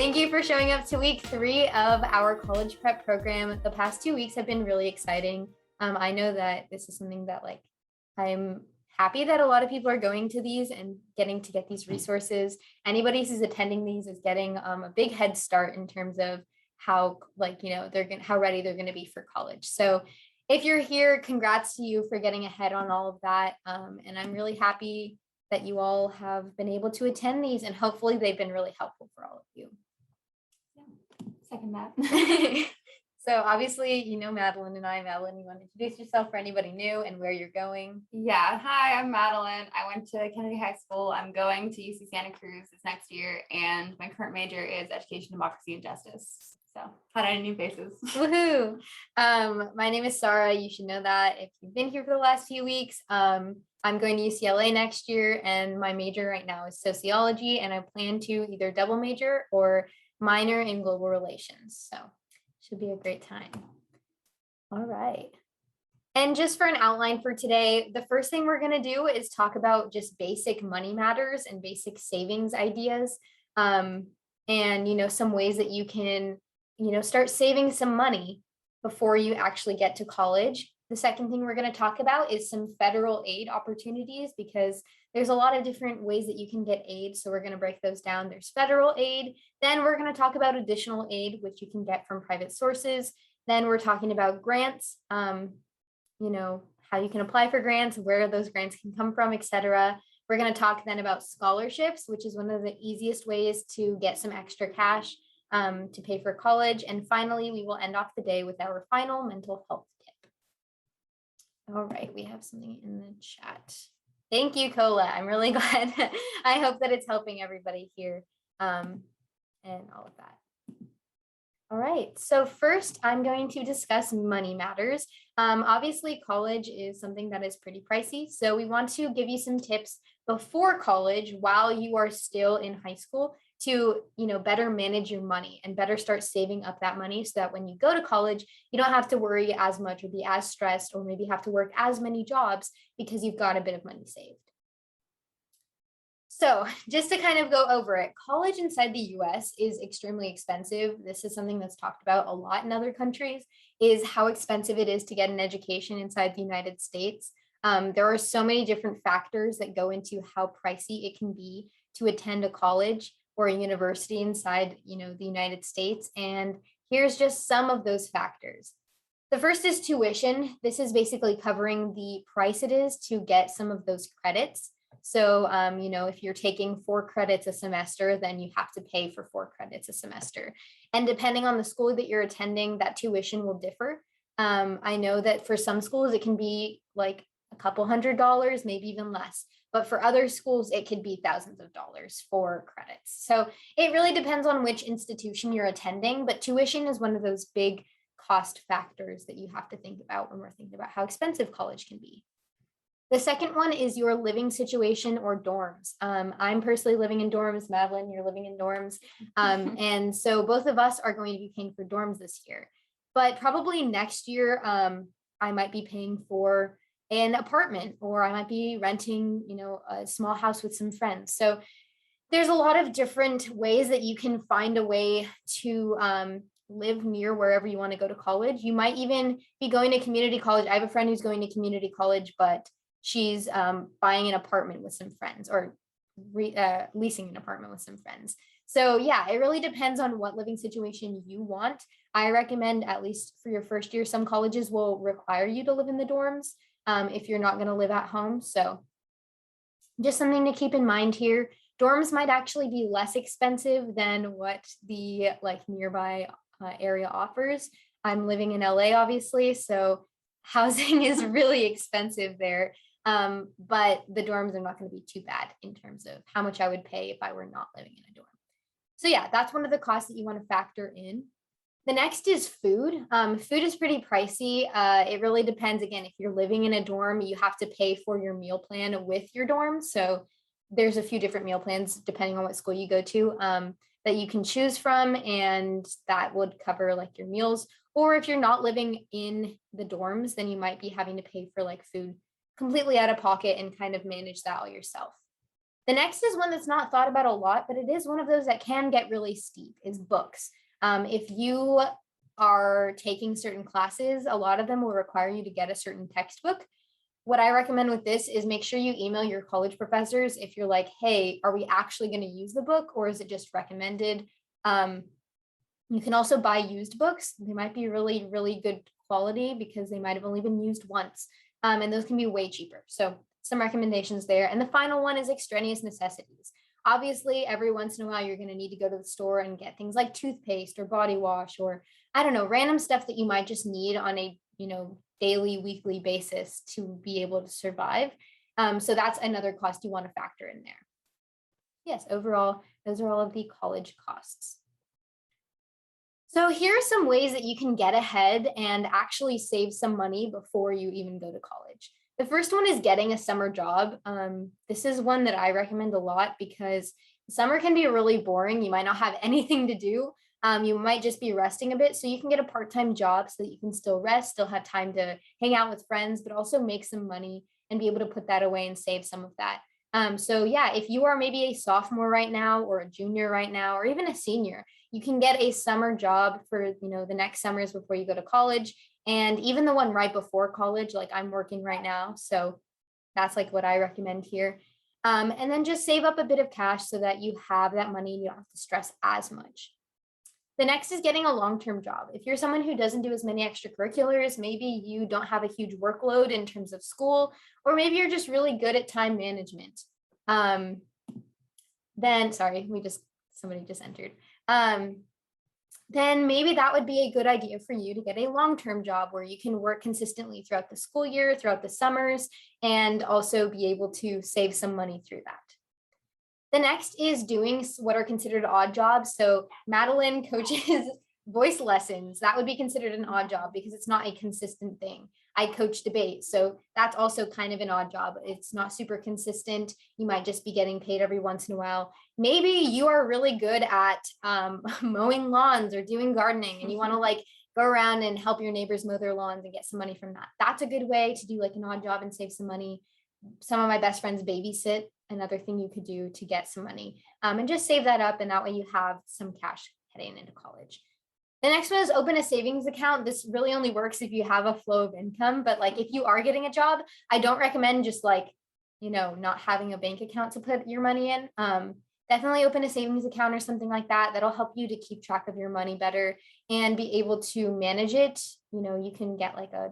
Thank you for showing up to week 3 of our college prep program. The past 2 weeks have been really exciting. I know that this is something that I'm happy that a lot of people are going to these and getting to get these resources. Anybody who's attending these is getting a big head start in terms of how how ready they're going to be for college. So if you're here, congrats to you for getting ahead on all of that. And I'm really happy that you all have been able to attend these, and hopefully they've been really helpful for all of you. Second that. So obviously, you know Madeline and I. Madeline, you want to introduce yourself for anybody new and where you're going? Yeah, hi, I'm Madeline. I went to Kennedy High School. I'm going to UC Santa Cruz this next year, and my current major is Education, Democracy, and Justice. So, had any new faces? Woohoo! My name is Sara. You should know that if you've been here for the last few weeks. I'm going to UCLA next year, and my major right now is sociology, and I plan to either double major or minor in global relations. So should be a great time. All right. And just for an outline for today, the first thing we're going to do is talk about just basic money matters and basic savings ideas. And, some ways that you can, start saving some money before you actually get to college. The second thing we're going to talk about is some federal aid opportunities, because there's a lot of different ways that you can get aid. So we're going to break those down. There's federal aid. Then we're going to talk about additional aid, which you can get from private sources. Then we're talking about grants, how you can apply for grants, where those grants can come from, etc. We're going to talk then about scholarships, which is one of the easiest ways to get some extra cash to pay for college. And finally, we will end off the day with our final mental health tip. All right, we have something in the chat. Thank you, Cola. I'm really glad. I hope that it's helping everybody here and all of that. All right, so first I'm going to discuss money matters. Obviously, college is something that is pretty pricey, so we want to give you some tips before college while you are still in high school to better manage your money and better start saving up that money so that when you go to college, you don't have to worry as much or be as stressed or maybe have to work as many jobs because you've got a bit of money saved. So just to kind of go over it, college inside the US is extremely expensive. This is something that's talked about a lot in other countries, is how expensive it is to get an education inside the United States. There are so many different factors that go into how pricey it can be to attend a college or a university inside, the United States. And here's just some of those factors. The first is tuition. This is basically covering the price it is to get some of those credits. So, if you're taking 4 credits a semester, then you have to pay for 4 credits a semester. And depending on the school that you're attending, that tuition will differ. I know that for some schools, it can be like a couple $100s, maybe even less. But for other schools, it could be thousands of dollars for credits. So it really depends on which institution you're attending. But tuition is one of those big cost factors that you have to think about when we're thinking about how expensive college can be. The second one is your living situation or dorms. I'm personally living in dorms. Madeline, you're living in dorms. And so both of us are going to be paying for dorms this year. But probably next year, I might be paying for an apartment, or I might be renting, a small house with some friends. So there's a lot of different ways that you can find a way to live near wherever you want to go to college. You might even be going to community college. I have a friend who's going to community college, but she's buying an apartment with some friends, or leasing an apartment with some friends. So yeah, it really depends on what living situation you want. I recommend, at least for your first year, some colleges will require you to live in the dorms if you're not going to live at home. So just something to keep in mind here. Dorms might actually be less expensive than what the nearby area offers. I'm living in LA, obviously, so housing is really expensive there. But the dorms are not going to be too bad in terms of how much I would pay if I were not living in a dorm. So yeah, that's one of the costs that you want to factor in. The next is food. Food is pretty pricey. It really depends. Again, if you're living in a dorm, you have to pay for your meal plan with your dorm. So there's a few different meal plans depending on what school you go to that you can choose from, and that would cover your meals. Or if you're not living in the dorms, then you might be having to pay for food completely out of pocket and kind of manage that all yourself. The next is one that's not thought about a lot, but it is one of those that can get really steep, is books. If you are taking certain classes, a lot of them will require you to get a certain textbook. What I recommend with this is make sure you email your college professors if you're like, hey, are we actually going to use the book or is it just recommended? You can also buy used books. They might be really, really good quality because they might have only been used once. And those can be way cheaper. So some recommendations there. And the final one is extraneous necessities. Obviously, every once in a while, you're going to need to go to the store and get things like toothpaste or body wash or, I don't know, random stuff that you might just need on a, daily, weekly basis to be able to survive. So that's another cost you want to factor in there. Yes, overall, those are all of the college costs. So here are some ways that you can get ahead and actually save some money before you even go to college. The first one is getting a summer job. This is one that I recommend a lot because summer can be really boring. You might not have anything to do. You might just be resting a bit. So you can get a part-time job so that you can still rest, still have time to hang out with friends, but also make some money and be able to put that away and save some of that. So yeah, if you are maybe a sophomore right now or a junior right now, or even a senior, you can get a summer job for, the next summers before you go to college. And even the one right before college, like I'm working right now. So that's like what I recommend here. And then just save up a bit of cash so that you have that money and you don't have to stress as much. The next is getting a long-term job. If you're someone who doesn't do as many extracurriculars, maybe you don't have a huge workload in terms of school, or maybe you're just really good at time management. Then, sorry, somebody just entered. Then maybe that would be a good idea for you to get a long-term job where you can work consistently throughout the school year, throughout the summers, and also be able to save some money through that. The next is doing what are considered odd jobs. So Madeline coaches voice lessons. That would be considered an odd job because it's not a consistent thing. I coach debate. So that's also kind of an odd job. It's not super consistent. You might just be getting paid every once in a while. Maybe you are really good at mowing lawns or doing gardening and you want to go around and help your neighbors mow their lawns and get some money from that. That's a good way to do like an odd job and save some money. Some of my best friends babysit, another thing you could do to get some money, and just save that up. And that way you have some cash heading into college. The next one is open a savings account. This really only works if you have a flow of income, but if you are getting a job, I don't recommend just not having a bank account to put your money in. Definitely open a savings account or something like that. That'll help you to keep track of your money better and be able to manage it. You can get a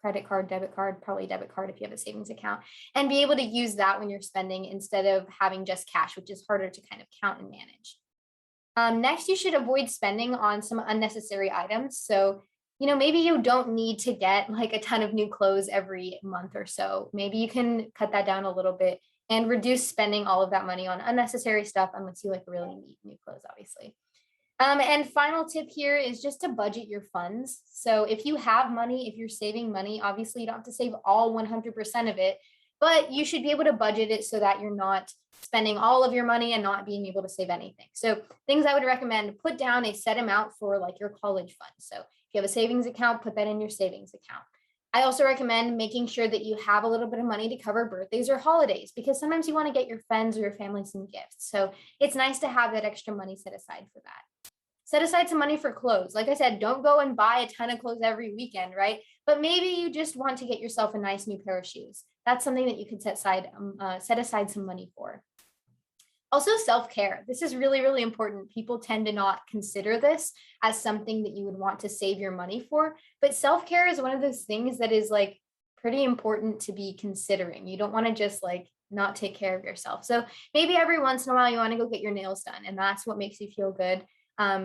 credit card, debit card, probably debit card if you have a savings account, and be able to use that when you're spending instead of having just cash, which is harder to kind of count and manage. Next, you should avoid spending on some unnecessary items. So, maybe you don't need to get a ton of new clothes every month or so. Maybe you can cut that down a little bit and reduce spending all of that money on unnecessary stuff unless you really need new clothes, obviously. And final tip here is just to budget your funds. So if you have money, if you're saving money, obviously you don't have to save all 100% of it, but you should be able to budget it so that you're not spending all of your money and not being able to save anything. So things I would recommend, put down a set amount for your college fund. So if you have a savings account, put that in your savings account. I also recommend making sure that you have a little bit of money to cover birthdays or holidays, because sometimes you want to get your friends or your family some gifts. So it's nice to have that extra money set aside for that. Set aside some money for clothes. Like I said, don't go and buy a ton of clothes every weekend, right? But maybe you just want to get yourself a nice new pair of shoes. That's something that you could set aside some money for. Also, self-care. This is really, really important. People tend to not consider this as something that you would want to save your money for. But self-care is one of those things that is pretty important to be considering. You don't want to just not take care of yourself. So maybe every once in a while you want to go get your nails done, and that's what makes you feel good.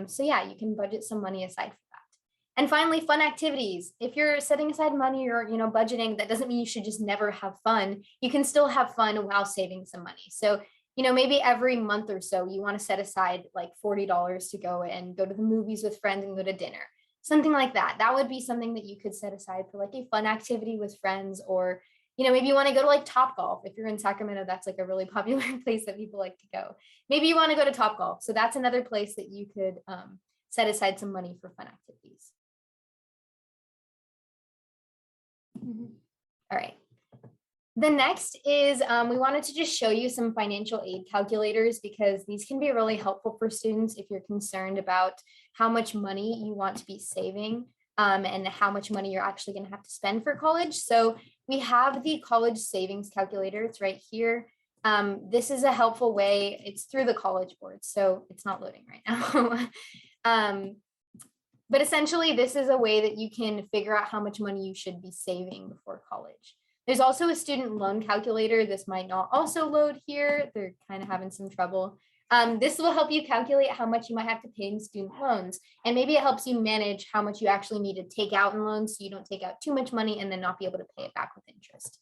So yeah, you can budget some money aside for that. And finally, fun activities. If you're setting aside money or budgeting, that doesn't mean you should just never have fun. You can still have fun while saving some money. So maybe every month or so you want to set aside $40 to go to the movies with friends and go to dinner, something like that. That would be something that you could set aside for a fun activity with friends. Or maybe you want to go to Topgolf. If you're in Sacramento, that's a really popular place that people like to go. Maybe you want to go to Topgolf. So that's another place that you could set aside some money for fun activities. All right. The next is we wanted to just show you some financial aid calculators because these can be really helpful for students if you're concerned about how much money you want to be saving and how much money you're actually going to have to spend for college. So we have the college savings calculator. It's right here. This is a helpful way. It's through the College Board, so it's not loading right now. But essentially, this is a way that you can figure out how much money you should be saving before college. There's also a student loan calculator. This might not also load here. They're kind of having some trouble. This will help you calculate how much you might have to pay in student loans. And maybe it helps you manage how much you actually need to take out in loans so you don't take out too much money and then not be able to pay it back with interest.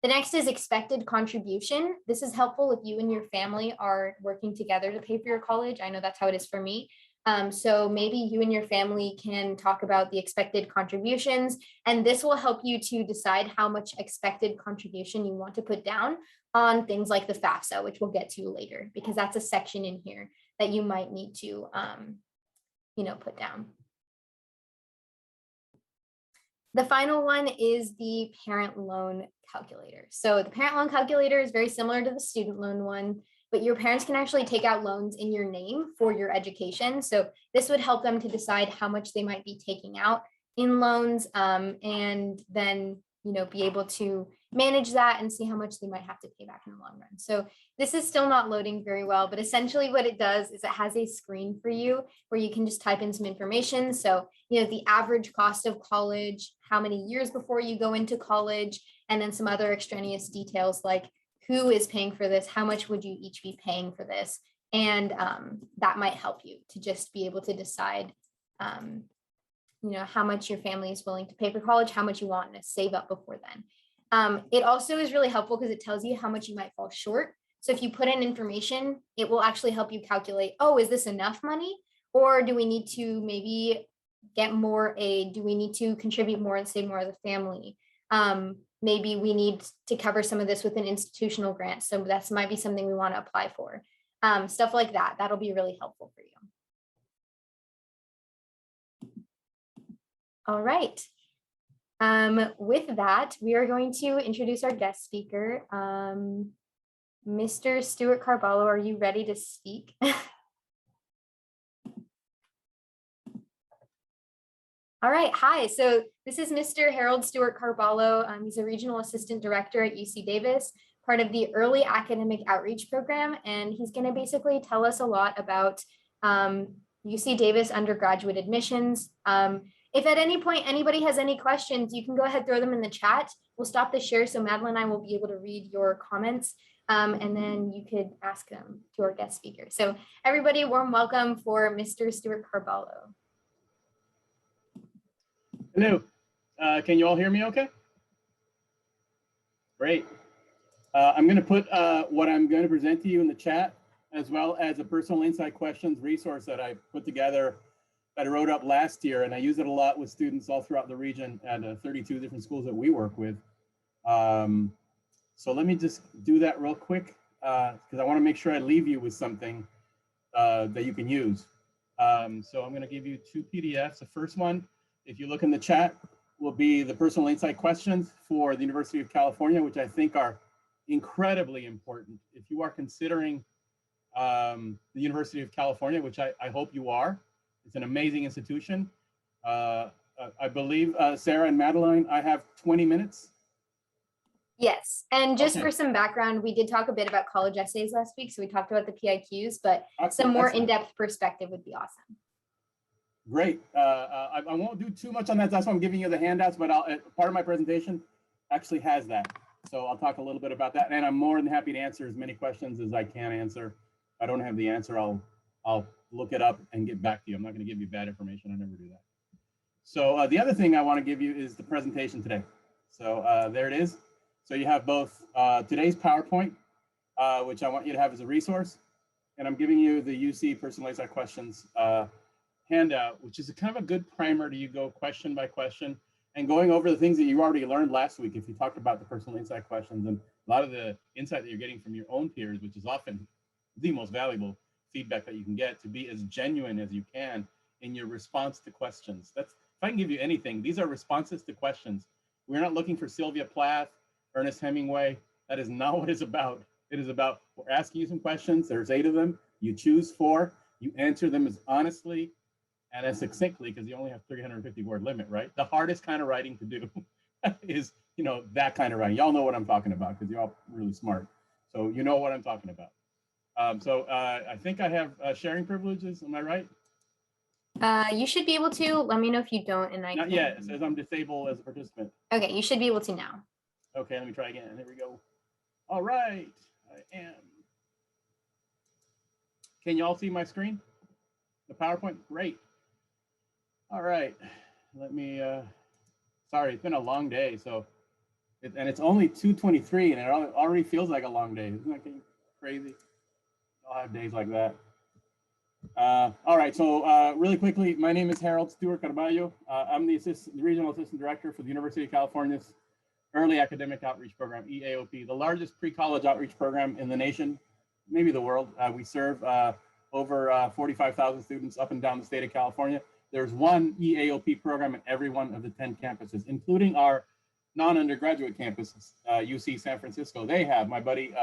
The next is expected contribution. This is helpful if you and your family are working together to pay for your college. I know that's how it is for me. So maybe you and your family can talk about the expected contributions, and this will help you to decide how much expected contribution you want to put down on things like the FAFSA, which we'll get to later, because that's a section in here that you might need to, put down. The final one is the parent loan calculator. So the parent loan calculator is very similar to the student loan one, but your parents can actually take out loans in your name for your education. So this would help them to decide how much they might be taking out in loans and then, be able to manage that and see how much they might have to pay back in the long run. So this is still not loading very well, but essentially what it does is it has a screen for you where you can just type in some information. So, the average cost of college, how many years before you go into college, and then some other extraneous details like who is paying for this, how much would you each be paying for this? And that might help you to just be able to decide, how much your family is willing to pay for college, how much you want to save up before then. It also is really helpful because it tells you how much you might fall short. So if you put in information, it will actually help you calculate, oh, is this enough money? Or do we need to maybe get more aid? Do we need to contribute more and save more as a family? Maybe we need to cover some of this with an institutional grant. So that might be something we want to apply for. Stuff like that. That'll be really helpful for you. All right. With that, we are going to introduce our guest speaker. Mr. Stewart-Carballo, are you ready to speak? All right, hi. So this is Mr. Harold Stewart-Carballo. He's a regional assistant director at UC Davis, part of the early academic outreach program. And he's gonna basically tell us a lot about UC Davis undergraduate admissions. If at any point anybody has any questions, you can go ahead, throw them in the chat. We'll stop the share so Madeline and I will be able to read your comments. And then you could ask them to our guest speaker. So everybody, warm welcome for Mr. Stewart-Carballo. Hello, can you all hear me okay? Great. I'm going to put what I'm going to present to you in the chat, as well as a personal insight questions resource that I put together that I wrote up last year, and I use it a lot with students all throughout the region at 32 different schools that we work with. So let me just do that real quick because I want to make sure I leave you with something that you can use. So I'm going to give you two PDFs. The first one, if you look in the chat, will be the personal insight questions for the University of California, which I think are incredibly important. If you are considering the University of California, which I hope you are, it's an amazing institution. I believe, Sarah and Madeline, I have 20 minutes. Yes, and just for some background, we did talk a bit about college essays last week, so we talked about the PIQs, but some more in-depth perspective would be awesome. Great. I won't do too much on that. That's why I'm giving you the handouts, but part of my presentation actually has that. So I'll talk a little bit about that, and I'm more than happy to answer as many questions as I can answer. If I don't have the answer, I'll look it up and get back to you. I'm not going to give you bad information. I never do that. So the other thing I want to give you is the presentation today. So there it is. So you have both today's PowerPoint, which I want you to have as a resource, and I'm giving you the UC Personal Insight Questions handout, which is a kind of a good primer to you go question by question and going over the things that you already learned last week if you talked about the personal insight questions and a lot of the insight that you're getting from your own peers, which is often the most valuable feedback that you can get, to be as genuine as you can in your response to questions. That's, if I can give you anything, these are responses to questions. We're not looking for Sylvia Plath Ernest Hemingway. That is not what it's about. It is about, we're asking you some questions. There's 8 of them. You choose 4. You answer them as honestly and as succinctly, because you only have 350 word limit, right? The hardest kind of writing to do is, that kind of writing. Y'all know what I'm talking about because you're all really smart. So you know what I'm talking about. I think I have sharing privileges. Am I right? You should be able to. Let me know if you don't, and I Not can. yet. It says I'm disabled as a participant. Okay, you should be able to now. Okay, let me try again. Here we go. All right, I am. Can you all see my screen? The PowerPoint? Great. All right, let me, sorry, it's been a long day. So, and it's only 2:23 and it already feels like a long day. Isn't that crazy? I'll have days like that. All right, so really quickly, my name is Harold Stewart-Carballo. I'm the Regional Assistant Director for the University of California's Early Academic Outreach Program, EAOP, the largest pre-college outreach program in the nation, maybe the world. We serve over 45,000 students up and down the state of California. There's one EAOP program at every one of the 10 campuses, including our non-undergraduate campuses, UC San Francisco. They have, my buddy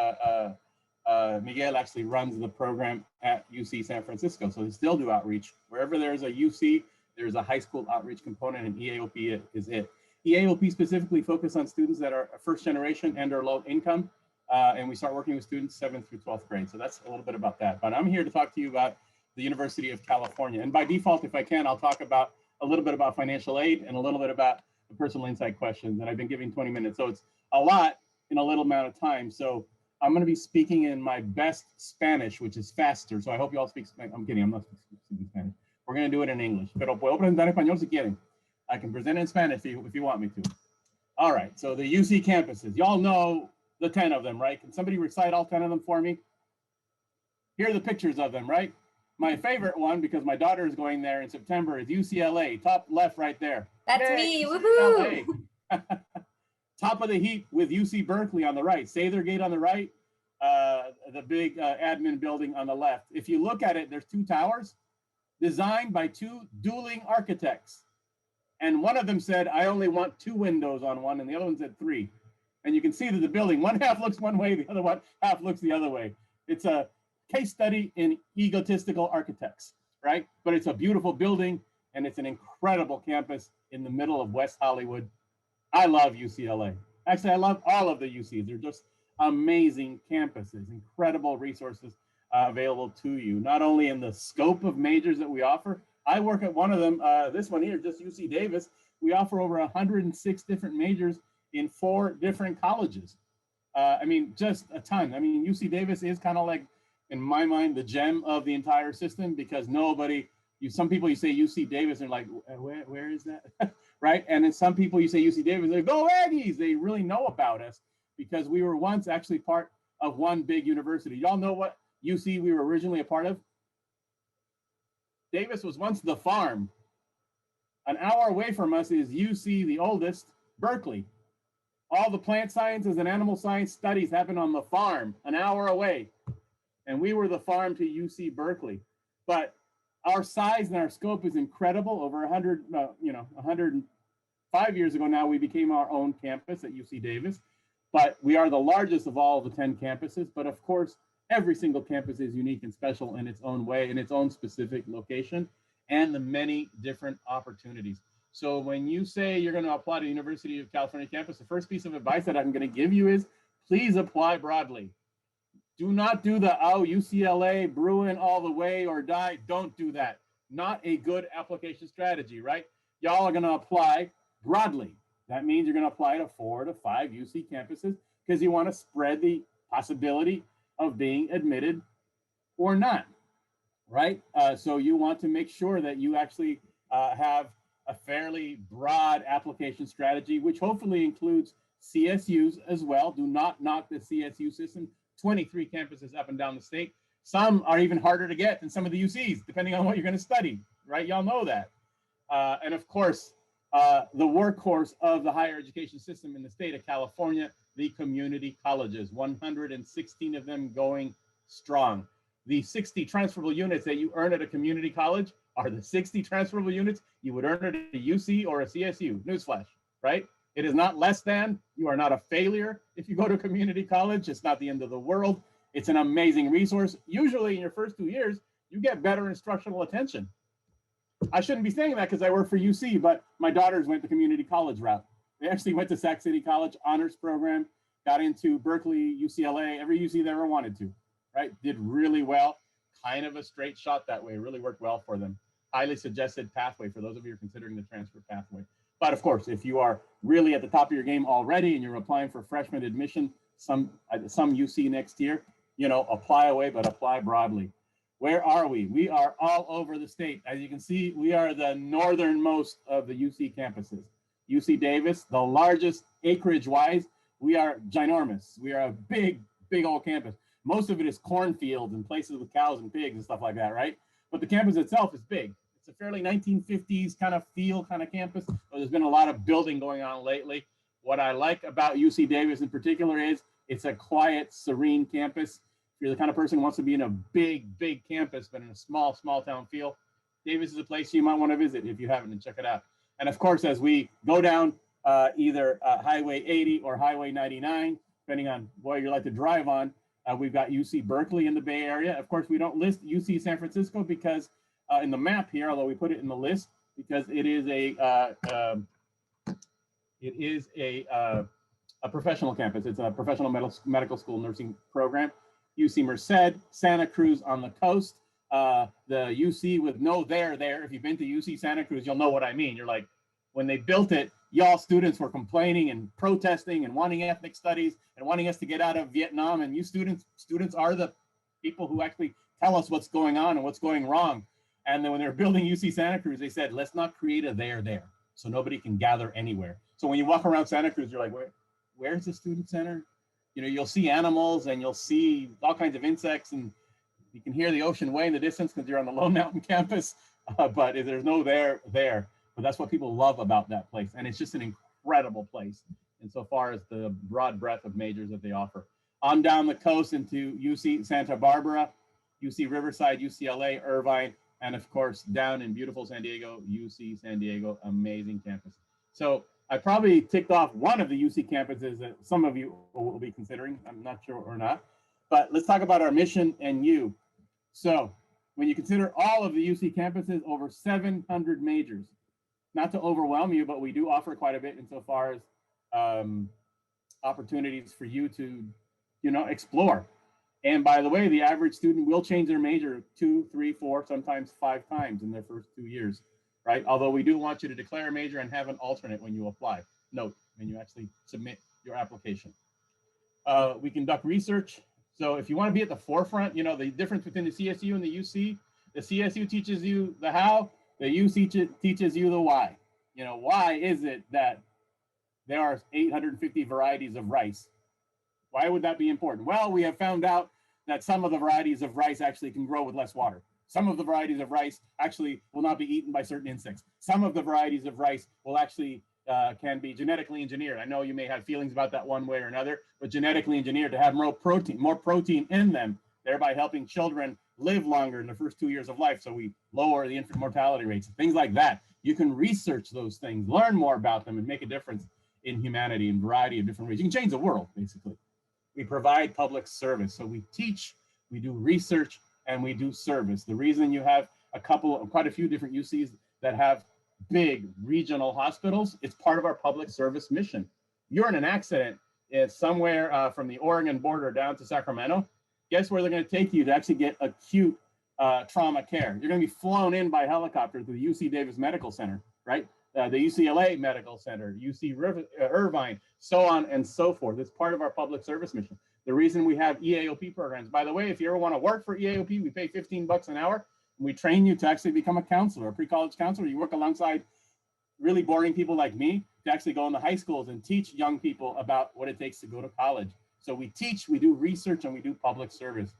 Miguel actually runs the program at UC San Francisco. So they still do outreach. Wherever there's a UC, there's a high school outreach component, and EAOP is it. EAOP specifically focus on students that are first generation and or low income. And we start working with students 7th through 12th grade. So that's a little bit about that. But I'm here to talk to you about the University of California. And by default, if I can, I'll talk about a little bit about financial aid and a little bit about the personal insight questions. And I've been giving 20 minutes. So it's a lot in a little amount of time. So I'm going to be speaking in my best Spanish, which is faster. So I hope you all speak Spanish. I'm kidding. I'm not speaking Spanish. We're going to do it in English. Pero puedo presentar en español si quieren. I can present in Spanish if you want me to. All right. So the UC campuses. Y'all know the 10 of them, right? Can somebody recite all 10 of them for me? Here are the pictures of them, right? My favorite one, because my daughter is going there in September, is UCLA. Top left right there. That's Yay, me. Woohoo! Top of the heap with UC Berkeley on the right. Sather Gate on the right, the big admin building on the left. If you look at it, there's 2 towers designed by 2 dueling architects. And one of them said, I only want 2 windows on one, and the other one said 3. And you can see that the building, one half looks one way, the other one half looks the other way. It's a case study in egotistical architects, right? But it's a beautiful building, and it's an incredible campus in the middle of West Hollywood. I love UCLA. Actually, I love all of the UCs. They're just amazing campuses, incredible resources available to you, not only in the scope of majors that we offer. I work at one of them, this one here, just UC Davis. We offer over 106 different majors in 4 different colleges. I mean, just a ton. I mean, UC Davis is kind of like, in my mind, the gem of the entire system, because some people you say UC Davis and like, where is that? Right? And then some people you say UC Davis, they're like, go Aggies! They really know about us because we were once actually part of one big university. Y'all know what UC we were originally a part of? Davis was once the farm. An hour away from us is UC, the oldest, Berkeley. All the plant sciences and animal science studies happen on the farm, an hour away. And we were the farm to UC Berkeley. But our size and our scope is incredible. Over 105 years ago now, we became our own campus at UC Davis. But we are the largest of all of the 10 campuses. But of course, every single campus is unique and special in its own way, in its own specific location, and the many different opportunities. So when you say you're going to apply to the University of California campus, the first piece of advice that I'm going to give you is please apply broadly. Do not do the, UCLA, Bruin all the way or die. Don't do that. Not a good application strategy, right? Y'all are going to apply broadly. That means you're going to apply to 4 to 5 UC campuses because you want to spread the possibility of being admitted or not, right? So you want to make sure that you actually have a fairly broad application strategy, which hopefully includes CSUs as well. Do not knock the CSU system. 23 campuses up and down the state. Some are even harder to get than some of the UCs, depending on what you're going to study, right? Y'all know that. And of course, the workhorse of the higher education system in the state of California, the community colleges, 116 of them going strong. The 60 transferable units that you earn at a community college are the 60 transferable units you would earn at a UC or a CSU. Newsflash, right? It is not less than. You are not a failure if you go to community college. It's not the end of the world. It's an amazing resource. Usually in your first 2 years, you get better instructional attention. I shouldn't be saying that because I work for UC, but my daughters went the community college route. They actually went to Sac City College honors program, got into Berkeley, UCLA, every UC they ever wanted to, right? Did really well, kind of a straight shot that way, really worked well for them. Highly suggested pathway for those of you who are considering the transfer pathway. But of course, if you are really at the top of your game already and you're applying for freshman admission, some UC next year, you know, apply away, but apply broadly. Where are we? We are all over the state. As you can see, we are the northernmost of the UC campuses. UC Davis, the largest acreage-wise, we are ginormous. We are a big, big old campus. Most of it is cornfields and places with cows and pigs and stuff like that, right? But the campus itself is big. It's a fairly 1950s kind of feel kind of campus. But there's been a lot of building going on lately. What I like about UC Davis in particular is it's a quiet, serene campus. If you're the kind of person who wants to be in a big, big campus, but in a small, small town feel, Davis is a place you might want to visit if you haven't, and check it out. And of course, as we go down either Highway 80 or Highway 99, depending on what you like to drive on, we've got UC Berkeley in the Bay Area. Of course, we don't list UC San Francisco because in the map here, although we put it in the list, because it is a professional campus. It's a professional medical school nursing program. UC Merced, Santa Cruz on the coast, the UC with no there. If you've been to UC Santa Cruz, you'll know what I mean. You're like, when they built it, y'all students were complaining and protesting and wanting ethnic studies and wanting us to get out of Vietnam. And you students are the people who actually tell us what's going on and what's going wrong. And then when they're building UC Santa Cruz, they said, let's not create a there, so nobody can gather anywhere. So when you walk around Santa Cruz, you're like, where's the student center? You know, you'll see animals and you'll see all kinds of insects, and you can hear the ocean way in the distance because you're on the Lone Mountain campus, but there's no there. But that's what people love about that place. And it's just an incredible place insofar as the broad breadth of majors that they offer. On down the coast into UC Santa Barbara, UC Riverside, UCLA, Irvine, and of course, down in beautiful San Diego, UC San Diego, amazing campus. So I probably ticked off one of the UC campuses that some of you will be considering. I'm not sure or not, but let's talk about our mission and you. So when you consider all of the UC campuses, over 700 majors. Not to overwhelm you, but we do offer quite a bit insofar as opportunities for you to, you know, explore. And by the way, the average student will change their major 2, 3, 4, sometimes 5 times in their first 2 years, right? Although we do want you to declare a major and have an alternate when you apply. Note, when you actually submit your application. We conduct research. So if you want to be at the forefront, you know, the difference between the CSU and the UC, the CSU teaches you the how, the UC teaches you the why. You know, why is it that there are 850 varieties of rice? Why would that be important? Well, we have found out that some of the varieties of rice actually can grow with less water. Some of the varieties of rice actually will not be eaten by certain insects. Some of the varieties of rice will actually can be genetically engineered. I know you may have feelings about that one way or another, but genetically engineered to have more protein in them, thereby helping children live longer in the first 2 years of life. So we lower the infant mortality rates, things like that. You can research those things, learn more about them, and make a difference in humanity in a variety of different ways. You can change the world, basically. We provide public service. So we teach, we do research, and we do service. The reason you have quite a few different UCs that have big regional hospitals, it's part of our public service mission. You're in an accident, it's somewhere from the Oregon border down to Sacramento. Guess where they're going to take you to actually get acute trauma care? You're going to be flown in by helicopter to the UC Davis Medical Center, right? The UCLA Medical Center, UC Irvine, so on and so forth. It's part of our public service mission. The reason we have EAOP programs, by the way, if you ever want to work for EAOP, we pay $15 an hour. And we train you to actually become a counselor, a pre-college counselor. You work alongside really boring people like me to actually go into high schools and teach young people about what it takes to go to college. So we teach, we do research, and we do public service.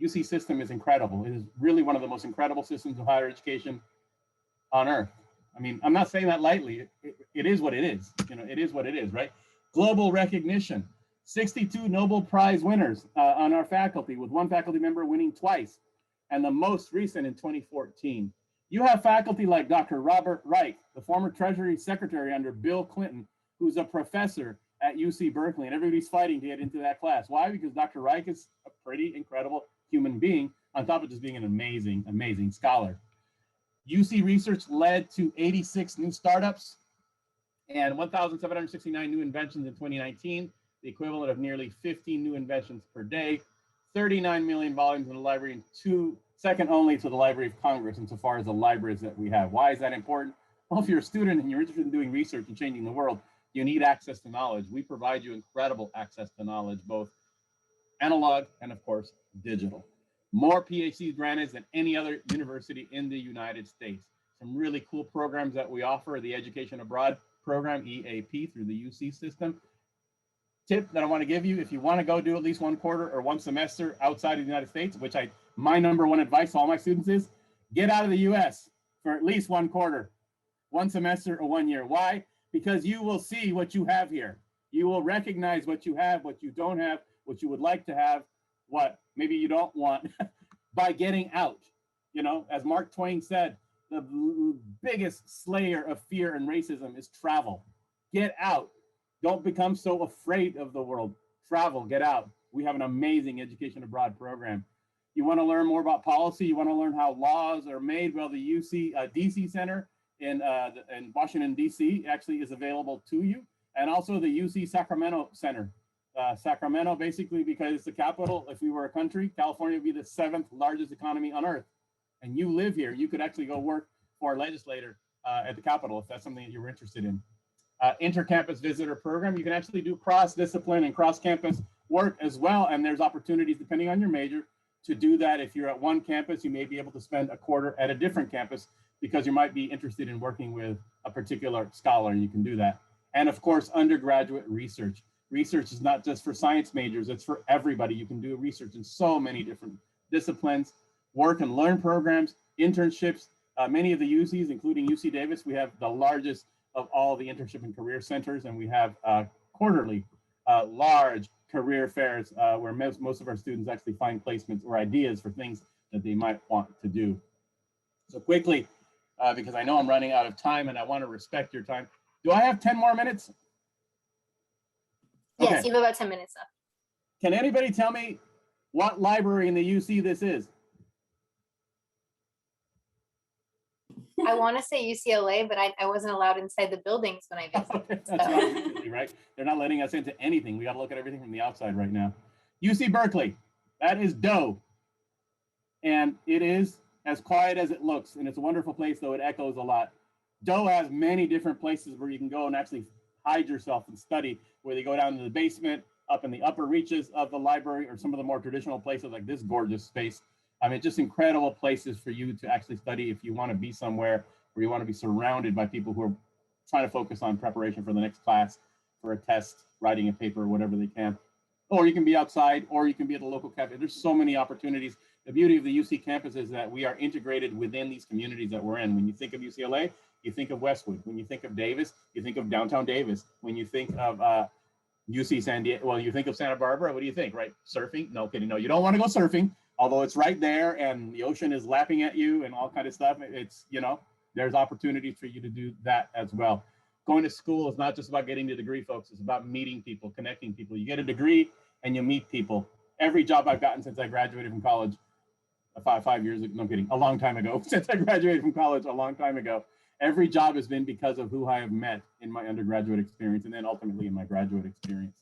UC system is incredible. It is really one of the most incredible systems of higher education on earth. I mean, I'm not saying that lightly. It is what it is. You know, it is what it is, right? Global recognition. 62 Nobel Prize winners on our faculty, with one faculty member winning twice, and the most recent in 2014. You have faculty like Dr. Robert Reich, the former Treasury Secretary under Bill Clinton, who's a professor at UC Berkeley, and everybody's fighting to get into that class. Why? Because Dr. Reich is a pretty incredible human being, on top of just being an amazing, amazing scholar. UC research led to 86 new startups and 1,769 new inventions in 2019, the equivalent of nearly 15 new inventions per day, 39 million volumes in the library, and second only to the Library of Congress insofar as the libraries that we have. Why is that important? Well, if you're a student and you're interested in doing research and changing the world, you need access to knowledge. We provide you incredible access to knowledge, both analog and, of course, digital. More PhDs granted than any other university in the United States. Some really cool programs that we offer: the Education Abroad program, EAP, through the UC system. Tip that I want to give you: if you want to go do at least one quarter or one semester outside of the United States, which my number one advice to all my students is, get out of the US for at least one quarter, one semester, or 1 year. Why? Because you will see what you have here. You will recognize what you have, what you don't have, what you would like to have, what maybe you don't want by getting out. You know, as Mark Twain said, the biggest slayer of fear and racism is travel. Get out. Don't become so afraid of the world. Travel, get out. We have an amazing Education Abroad program. You want to learn more about policy? You want to learn how laws are made? Well, the UC DC Center in Washington, DC actually is available to you. And also the UC Sacramento Center. Sacramento, basically, because it's the capital. If we were a country, California would be the 7th largest economy on earth. And you live here, you could actually go work for a legislator at the Capitol if that's something that you're interested in. Intercampus visitor program, you can actually do cross-discipline and cross-campus work as well. And there's opportunities, depending on your major, to do that. If you're at one campus, you may be able to spend a quarter at a different campus because you might be interested in working with a particular scholar. You can do that. And of course, undergraduate research. Research is not just for science majors, it's for everybody. You can do research in so many different disciplines. Work and learn programs, internships. Many of the UCs, including UC Davis, we have the largest of all the internship and career centers, and we have quarterly large career fairs where most of our students actually find placements or ideas for things that they might want to do. So quickly, because I know I'm running out of time and I want to respect your time. Do I have 10 more minutes? Yes, Okay. you have about 10 minutes left. Can anybody tell me what library in the UC this is? I want to say UCLA, but I wasn't allowed inside the buildings when I visited. That's So. absolutely right. They're not letting us into anything. We got to look at everything from the outside right now. UC Berkeley, that is Doe. And it is as quiet as it looks. And it's a wonderful place, though it echoes a lot. Doe has many different places where you can go and actually hide yourself and study, whether you go down to the basement, up in the upper reaches of the library, or some of the more traditional places like this gorgeous space. I mean, just incredible places for you to actually study if you want to be somewhere where you want to be surrounded by people who are trying to focus on preparation for the next class, for a test, writing a paper, whatever they can. Or you can be outside, or you can be at a local cafe. There's so many opportunities. The beauty of the UC campus is that we are integrated within these communities that we're in. When you think of UCLA, you think of Westwood. When you think of Davis, you think of downtown Davis. When you think of UC San Diego, well, you think of Santa Barbara, what do you think, right? Surfing? No kidding, no, you don't want to go surfing, although it's right there and the ocean is lapping at you and all kind of stuff. It's, you know, there's opportunities for you to do that as well. Going to school is not just about getting the degree, folks. It's about meeting people, connecting people. You get a degree and you meet people. Every job I've gotten since I graduated from college, 5 years ago, no I'm kidding, a long time ago, since I graduated from college a long time ago, every job has been because of who I have met in my undergraduate experience and then ultimately in my graduate experience.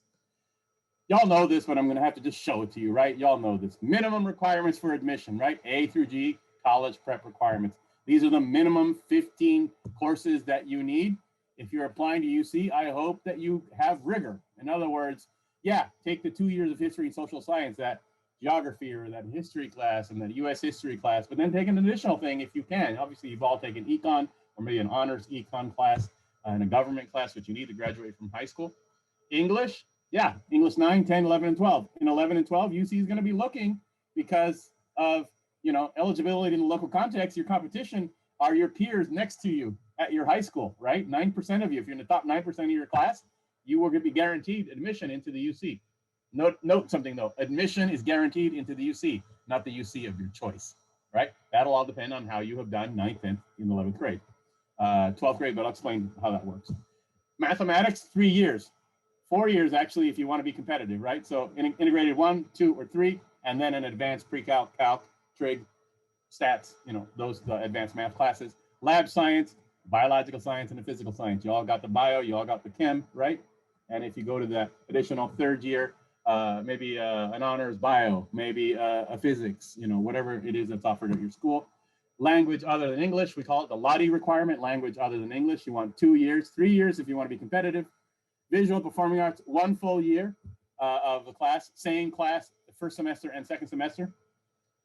Y'all know this, but I'm going to have to just show it to you, right? Y'all know this. Minimum requirements for admission, right? A through G, college prep requirements. These are the minimum 15 courses that you need. If you're applying to UC, I hope that you have rigor. In other words, yeah, take the 2 years of history and social science, that geography or that history class and that US history class, but then take an additional thing if you can. Obviously, you've all taken econ or maybe an honors econ class and a government class, which you need to graduate from high school. English, yeah, English 9, 10, 11, and 12. In 11 and 12, UC is going to be looking because of, you know, eligibility in the local context. Your competition are your peers next to you at your high school, right? 9% of you, if you're in the top 9% of your class, you are going to be guaranteed admission into the UC. Note something though, admission is guaranteed into the UC, not the UC of your choice, right? That'll all depend on how you have done 9th, 10th, and 11th grade, 12th grade, but I'll explain how that works. Mathematics, 3 years. 4 years, actually, if you want to be competitive, right? So integrated 1, 2, or 3, and then an advanced pre-calc, calc, trig, stats, those advanced math classes. Lab science, biological science, and the physical science. You all got the bio, you all got the chem, right? And if you go to the additional 3rd year, maybe an honors bio, maybe a physics, whatever it is that's offered at your school. Language other than English, we call it the LOTI requirement, language other than English. You want 2 years, 3 years if you want to be competitive. Visual performing arts, 1 full year of the class, same class, the 1st semester and 2nd semester.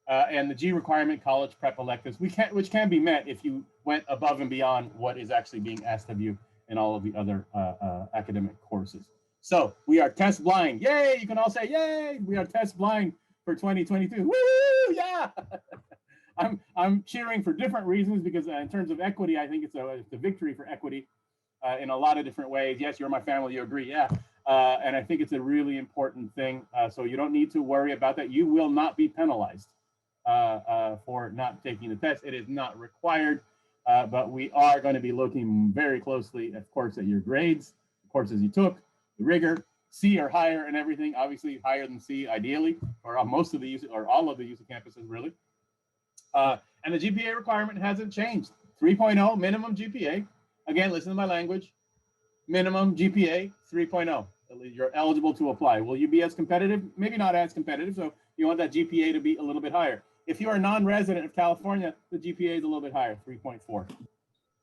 And the G requirement, college prep electives, which can be met if you went above and beyond what is actually being asked of you in all of the other academic courses. So we are test blind. Yay! You can all say yay! We are test blind for 2022. Woo! Yeah! I'm cheering for different reasons because in terms of equity, I think it's a victory for equity in a lot of different ways. Yes, you're my family, you agree, yeah. And I think it's a really important thing. So you don't need to worry about that. You will not be penalized for not taking the test. It is not required, but we are going to be looking very closely, of course, at your grades, the courses you took, the rigor, C or higher and everything, obviously higher than C ideally, or most of the UC, or all of the UC campuses really. And the GPA requirement hasn't changed. 3.0 minimum GPA. Again, listen to my language. Minimum GPA 3.0. You're eligible to apply. Will you be as competitive? Maybe not as competitive. So you want that GPA to be a little bit higher. If you are a non-resident of California, the GPA is a little bit higher, 3.4.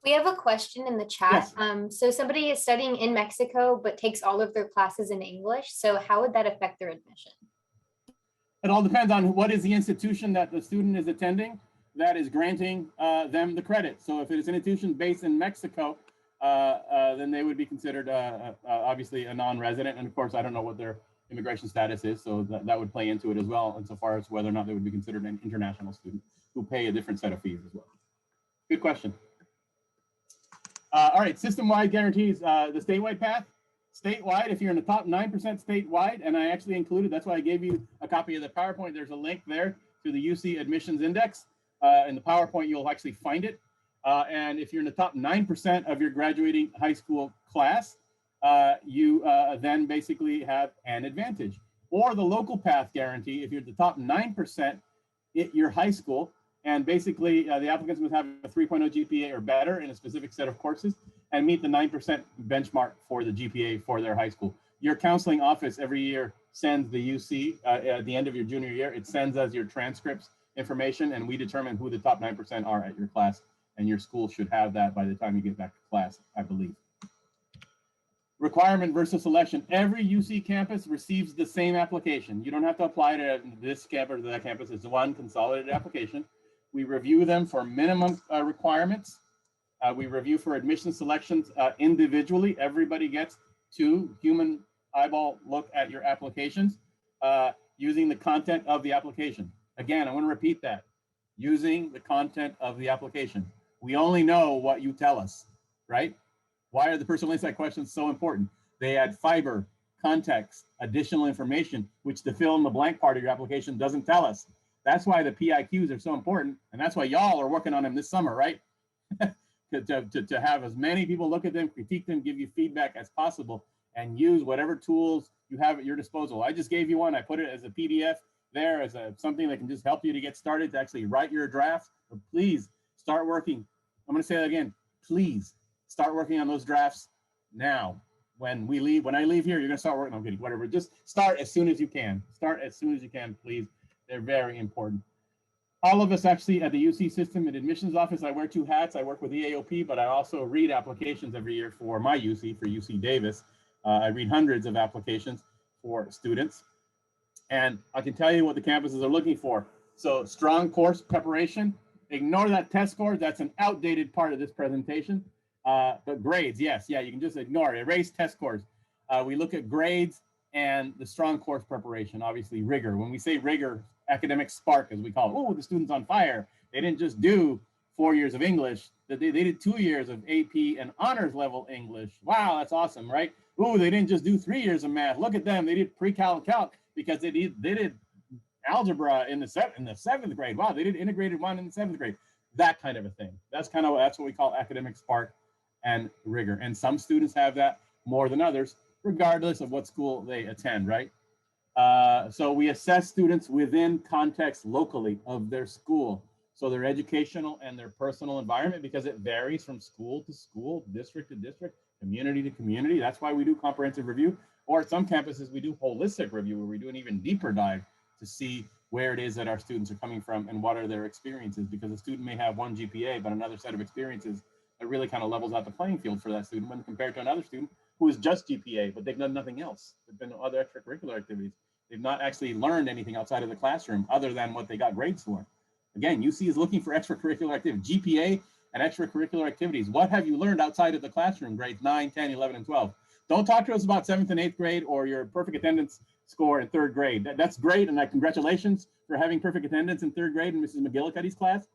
We have a question in the chat. Yes. So somebody is studying in Mexico, but takes all of their classes in English. So how would that affect their admission? It all depends on what is the institution that the student is attending that is granting them the credit. So if it is an institution based in Mexico, then they would be considered obviously a non-resident. And of course, I don't know what their immigration status is. So that would play into it as well, insofar as whether or not they would be considered an international student who pay a different set of fees as well. Good question. All right, system-wide guarantees, the statewide path. Statewide, if you're in the top 9% statewide, and I actually included, that's why I gave you a copy of the PowerPoint. There's a link there to the UC admissions index. In the PowerPoint, you'll actually find it. And if you're in the top 9% of your graduating high school class, you then basically have an advantage. Or the local path guarantee, if you're the top 9% at your high school, and basically the applicants must have a 3.0 GPA or better in a specific set of courses and meet the 9% benchmark for the GPA for their high school. Your counseling office every year sends the UC at the end of your junior year, it sends us your transcripts information, and we determine who the top 9% are at your class, and your school should have that by the time you get back to class, I believe. Requirement versus selection. Every UC campus receives the same application. You don't have to apply to this campus or that campus. It's one consolidated application. We review them for minimum requirements. We review for admission selections individually. Everybody gets 2 human eyeball look at your applications using the content of the application. Again, I want to repeat that. Using the content of the application. We only know what you tell us, right? Why are the personal insight questions so important? They add fiber, context, additional information, which the fill in the blank part of your application doesn't tell us. That's why the PIQs are so important. And that's why y'all are working on them this summer, right? to have as many people look at them, critique them, give you feedback as possible, and use whatever tools you have at your disposal. I just gave you one. I put it as a PDF there as something that can just help you to get started to actually write your drafts. But please start working. I'm going to say that again. Please start working on those drafts now. When I leave here, you're going to start working on getting whatever. Just start as soon as you can. Start as soon as you can, please. They're very important. All of us actually at the UC system and admissions office, I wear 2 hats. I work with EAOP, but I also read applications every year for my UC, for UC Davis. I read hundreds of applications for students. And I can tell you what the campuses are looking for. So strong course preparation. Ignore that test score. That's an outdated part of this presentation. But grades, yes. Yeah, you can just ignore it. Erase test scores. We look at grades and the strong course preparation, obviously rigor. When we say rigor, academic spark, as we call it. Oh, the student's on fire. They didn't just do 4 years of English. They did 2 years of AP and honors level English. Wow, that's awesome, right? Oh, they didn't just do 3 years of math. Look at them. They did pre-calc calc because they did algebra in the 7th grade. Wow, they did integrated 1 in the 7th grade. That kind of a thing. That's what we call academic spark. and rigor. And some students have that more than others, regardless of what school they attend, right? So we assess students within context locally of their school. So their educational and their personal environment, because it varies from school to school, district to district, community to community. That's why we do comprehensive review. Or at some campuses, we do holistic review, where we do an even deeper dive to see where it is that our students are coming from and what are their experiences, because a student may have one GPA, but another set of experiences that really kind of levels out the playing field for that student when compared to another student who is just GPA, but they've done nothing else. There've been no other extracurricular activities. They've not actually learned anything outside of the classroom other than what they got grades for. Again, UC is looking for extracurricular activity, GPA and extracurricular activities. What have you learned outside of the classroom, grades 9, 10, 11, and 12? Don't talk to us about 7th and 8th grade or your perfect attendance score in 3rd grade. That's great, and congratulations for having perfect attendance in 3rd grade in Mrs. McGillicuddy's class,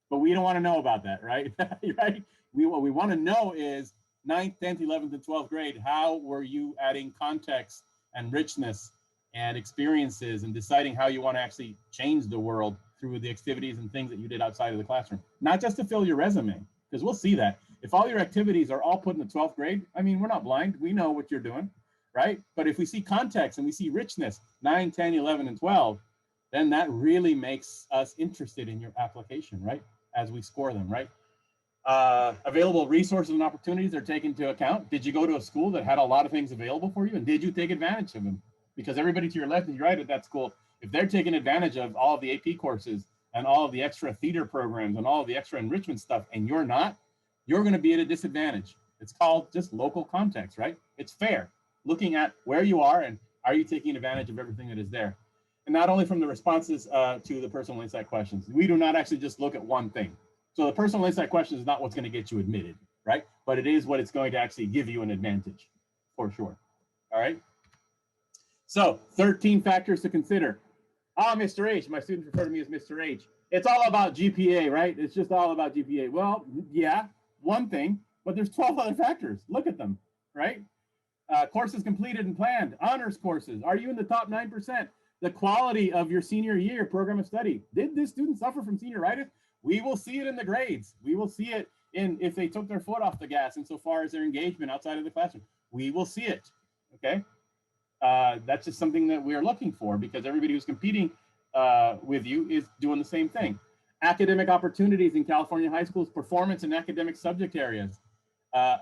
but we don't want to know about that, right? Right? What we want to know is 9th, 10th, 11th, and 12th grade, how were you adding context and richness and experiences and deciding how you want to actually change the world through the activities and things that you did outside of the classroom, not just to fill your resume, because we'll see that. If all your activities are all put in the 12th grade, I mean, we're not blind. We know what you're doing, right? But if we see context and we see richness, 9, 10, 11, and 12, then that really makes us interested in your application, right? As we score them, right? Available resources and opportunities are taken into account. Did you go to a school that had a lot of things available for you, and did you take advantage of them? Because everybody to your left and your right at that school, if they're taking advantage of all of the AP courses and all of the extra theater programs and all of the extra enrichment stuff, and you're not, you're going to be at a disadvantage. It's called just local context, right? It's fair, looking at where you are and are you taking advantage of everything that is there. And not only from the responses to the personal insight questions. We do not actually just look at one thing. So the personal insight question is not what's going to get you admitted, right? But it is what it's going to actually give you an advantage, for sure. All right. So 13 factors to consider. Mr. H, my students refer to me as Mr. H. It's all about GPA, right? It's just all about GPA. Well, yeah, one thing, but there's 12 other factors. Look at them, right? Courses completed and planned, honors courses. Are you in the top 9%? The quality of your senior year program of study. Did this student suffer from senioritis? We will see it in the grades. We will see it in if they took their foot off the gas insofar as their engagement outside of the classroom. We will see it, okay? That's just something that we're looking for, because everybody who's competing with you is doing the same thing. Academic opportunities in California high schools, performance in academic subject areas,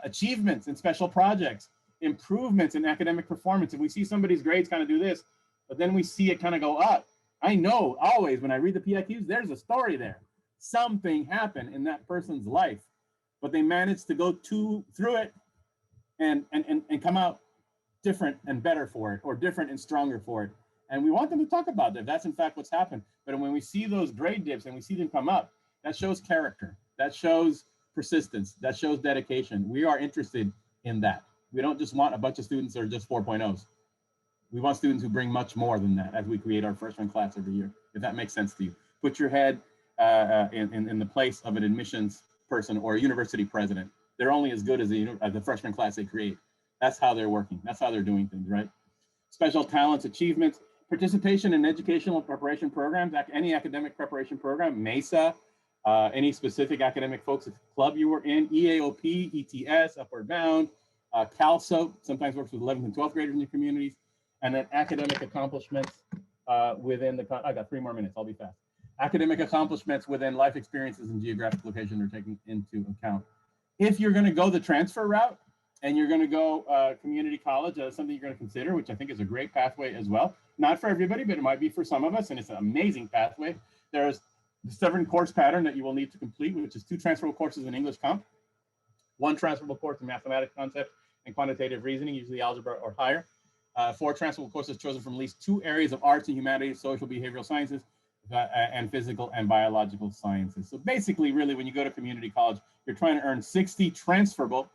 achievements in special projects, improvements in academic performance. If we see somebody's grades kind of do this, but then we see it kind of go up, I know always when I read the PIQs, there's a story there. Something happened in that person's life, but they managed to go through it and come out different and better for it, or different and stronger for it. And we want them to talk about that. That's in fact what's happened. But when we see those grade dips and we see them come up, that shows character, that shows persistence, that shows dedication. We are interested in that. We don't just want a bunch of students that are just 4.0s. We want students who bring much more than that as we create our freshman class every year, if that makes sense to you. Put your head in the place of an admissions person or a university president. They're only as good as the freshman class they create. That's how they're working. That's how they're doing things, right? Special talents, achievements, participation in educational preparation programs, any academic preparation program, MESA, any specific academic focus club you were in, EAOP, ETS, Upward Bound, CALSO, sometimes works with 11th and 12th graders in your communities, and then academic accomplishments within the, I got 3 more minutes, I'll be fast. Academic accomplishments within life experiences and geographic location are taken into account. If you're gonna go the transfer route, and you're going to go community college, that's something you're going to consider, which I think is a great pathway as well. Not for everybody, but it might be for some of us, and it's an amazing pathway. There's the 7 course pattern that you will need to complete, which is 2 transferable courses in English Comp, 1 transferable course in mathematics concept and quantitative reasoning, usually algebra or higher, 4 transferable courses chosen from at least 2 areas of arts and humanities, social behavioral sciences, and physical and biological sciences. So basically, really, when you go to community college, you're trying to earn 60 transferable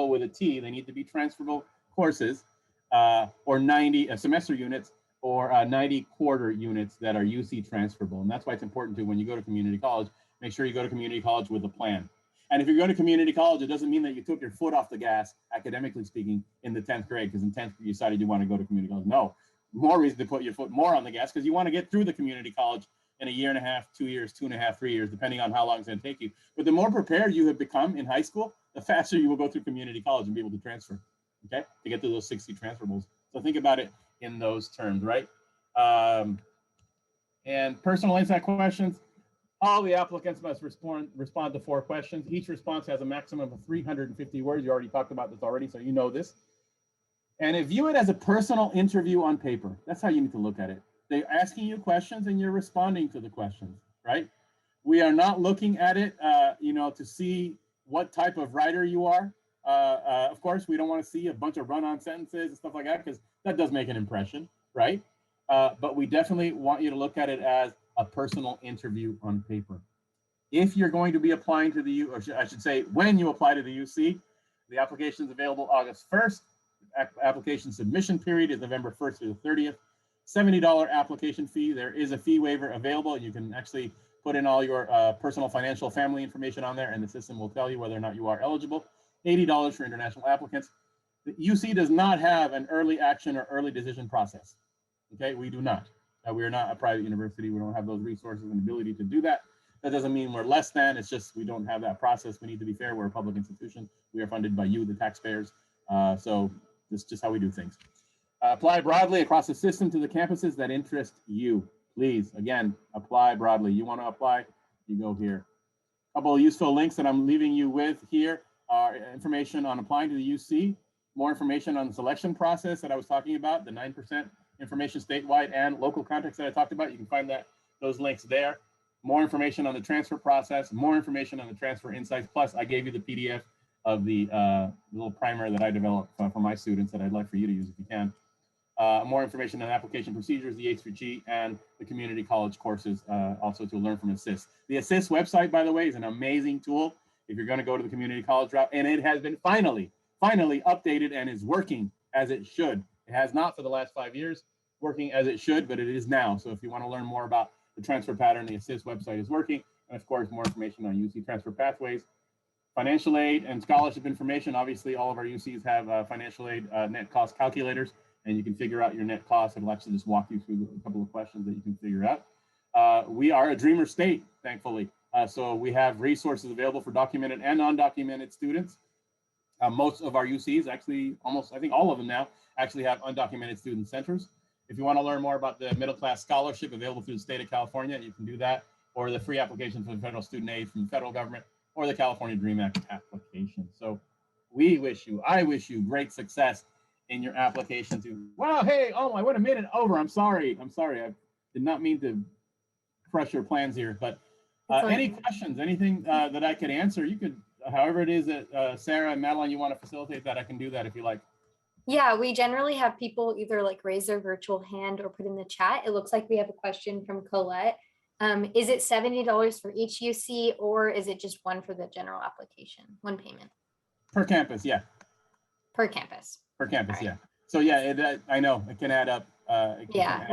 with a T, they need to be transferable courses, or 90 semester units, or 90 quarter units that are UC transferable. And that's why it's important to, when you go to community college, make sure you go to community college with a plan. And if you're going to community college, it doesn't mean that you took your foot off the gas, academically speaking, in the 10th grade, because in 10th you decided you want to go to community college. No, more reason to put your foot more on the gas, because you want to get through the community college in a year and a half, 2 years, 2.5, 3 years, depending on how long it's going to take you. But the more prepared you have become in high school, the faster you will go through community college and be able to transfer, okay, to get to those 60 transferables. So think about it in those terms, right? And personal insight questions, all the applicants must respond to 4 questions. Each response has a maximum of 350 words. You already talked about this already, so you know this. And view it as a personal interview on paper. That's how you need to look at it. They're asking you questions and you're responding to the questions, right? We are not looking at it, to see what type of writer you are. Of course, we don't want to see a bunch of run-on sentences and stuff like that, because that does make an impression, right? But we definitely want you to look at it as a personal interview on paper. If you're going to be applying to the or I should say, when you apply to the UC, the application is available August 1st. Application submission period is November 1st through the 30th. $70 application fee. There is a fee waiver available. You can actually put in all your personal, financial, family information on there, and the system will tell you whether or not you are eligible. $80 for international applicants. The UC does not have an early action or early decision process. Okay, we do not. We are not a private university. We don't have those resources and ability to do that. That doesn't mean we're less than. It's just we don't have that process. We need to be fair. We're a public institution. We are funded by you, the taxpayers. So this is just how we do things. Apply broadly across the system to the campuses that interest you. Please, again, apply broadly. You want to apply, you go here. A couple of useful links that I'm leaving you with here are information on applying to the UC, more information on the selection process that I was talking about, the 9% information statewide and local context that I talked about. You can find those links there. More information on the transfer process, more information on the transfer insights. Plus, I gave you the PDF of the little primer that I developed for my students that I'd like for you to use if you can. More information on application procedures, the H3G, and the community college courses, also to learn from ASSIST. The ASSIST website, by the way, is an amazing tool if you're going to go to the community college route, and it has been finally updated and is working as it should. It has not for the last 5 years, working as it should, but it is now. So if you want to learn more about the transfer pattern, the ASSIST website is working, and of course, more information on UC transfer pathways. Financial aid and scholarship information. Obviously, all of our UCs have financial aid net cost calculators, and you can figure out your net cost. It'll actually just walk you through a couple of questions that you can figure out. We are a dreamer state, thankfully. So we have resources available for documented and undocumented students. Most of our UCs, actually almost, I think all of them now, actually have undocumented student centers. If you want to learn more about the middle class scholarship available through the state of California, you can do that, or the free application for the federal student aid from the federal government, or the California Dream Act application. So I wish you great success in your application to, wow, hey, oh, I went a minute over. I'm sorry. I did not mean to crush your plans here, but any questions, anything that I could answer, you could, however it is that Sarah and Madeline, you want to facilitate that, I can do that if you like. Yeah, we generally have people either like raise their virtual hand or put in the chat. It looks like we have a question from Colette. Is it $70 for each UC, or is it just one for the general application, one payment? Per campus, yeah. Per campus. Per campus, Right. yeah. So yeah, I know it can add up.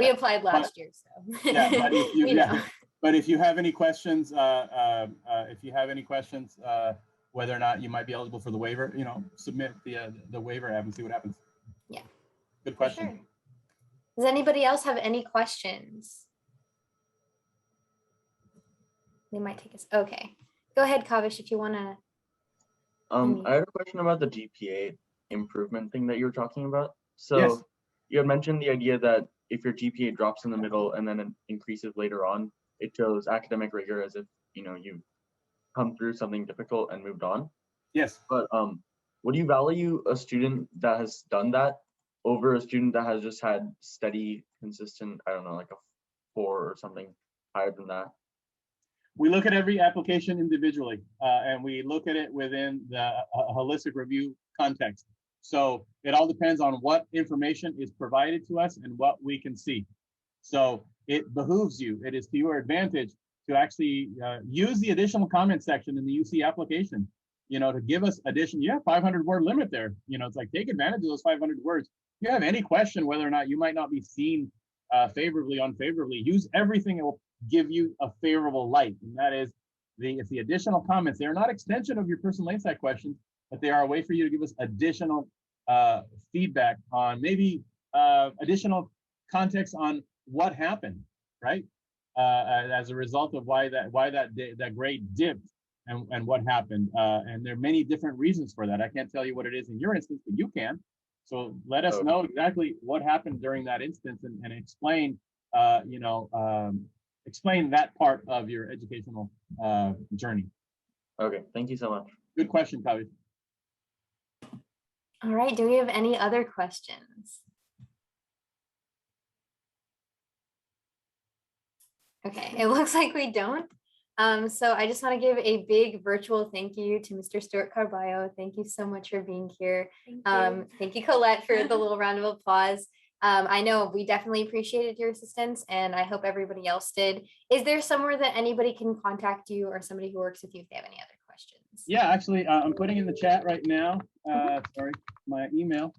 We applied last year, so. Yeah, but if you, know. But if you have any questions, whether or not you might be eligible for the waiver, submit the waiver app and see what happens. Yeah. Good question. Sure. Does anybody else have any questions? They might take us. Okay. Go ahead, Kavish, if you want to. I had a question about the GPA improvement thing that you were talking about. So yes. You had mentioned the idea that if your GPA drops in the middle and then it increases later on, it shows academic rigor as if you've come through something difficult and moved on. Yes. But would you value a student that has done that over a student that has just had steady, consistent, I don't know, like a 4 or something higher than that? We look at every application individually, and we look at it within the holistic review context. So it all depends on what information is provided to us and what we can see. So it behooves you, it is to your advantage to actually use the additional comment section in the UC application, to give us addition. You have 500 word limit there. It's like, take advantage of those 500 words. If you have any question whether or not you might not be seen favorably, unfavorably, use everything that will give you a favorable light. And that is it's the additional comments. They're not extension of your personal insight questions, but they are a way for you to give us additional feedback on maybe additional context on what happened, right? As a result of why that grade dipped and what happened. And there are many different reasons for that. I can't tell you what it is in your instance, but you can. So let us know exactly what happened during that instance and explain, explain that part of your educational journey. Okay, thank you so much. Good question, Kavi. All right, do we have any other questions? Okay, it looks like we don't. So I just want to give a big virtual thank you to Mr. Stewart-Carballo. Thank you so much for being here. Thank you, Colette, for the little round of applause. I know we definitely appreciated your assistance, and I hope everybody else did. Is there somewhere that anybody can contact you or somebody who works with you if they have any other questions? Yeah, actually, I'm putting in the chat right now. Sorry, my email.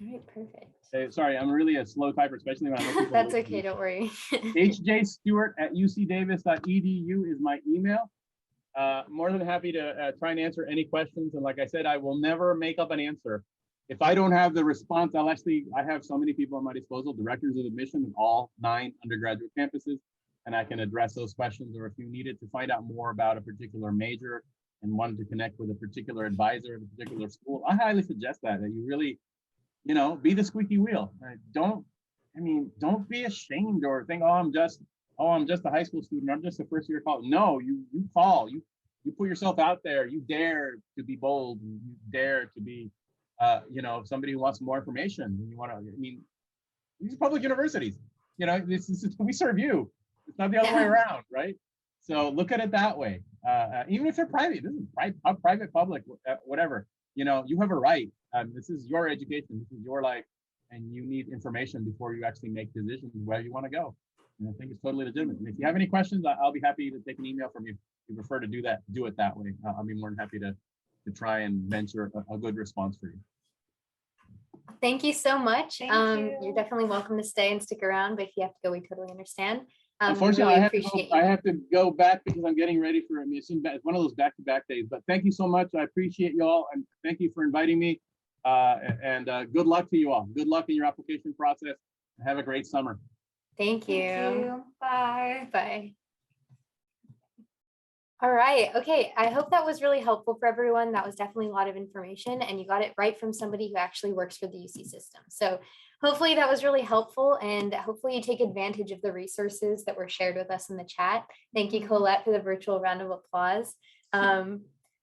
All right, perfect. Sorry, I'm really a slow typer, especially when I'm looking for That's okay, don't worry. hjstewart@ucdavis.edu is my email. More than happy to try and answer any questions. And like I said, I will never make up an answer. If I don't have the response, I have so many people at my disposal, directors of admission in all 9 undergraduate campuses, and I can address those questions. Or if you needed to find out more about a particular major and wanted to connect with a particular advisor at a particular school, I highly suggest that you really, be the squeaky wheel. Don't be ashamed or think, I'm just a high school student, I'm just a first year college. No, you call, you put yourself out there, you dare to be bold, you dare to be, somebody who wants more information. These are public universities, we serve you. It's not the other way around, right? So look at it that way. Even if they're private, this is private, public, whatever, you have a right. This is your education, this is your life, and you need information before you actually make decisions where you want to go. And I think it's totally legitimate. And if you have any questions, I'll be happy to take an email from you. If you prefer to do it that way. I'll be more than happy to try and venture a good response for you. Thank you so much. Thank you. You're definitely welcome to stay and stick around, but if you have to go, we totally understand. Unfortunately, really I have to go back because I'm getting ready for it's one of those back-to-back days. But thank you so much. I appreciate you all, and thank you for inviting me. And good luck to you all. Good luck in your application process. Have a great summer. Thank you. Thank you. Bye. Bye. All right. Okay. I hope that was really helpful for everyone. That was definitely a lot of information, and you got it right from somebody who actually works for the UC system. So hopefully that was really helpful, and hopefully you take advantage of the resources that were shared with us in the chat. Thank you, Colette, for the virtual round of applause.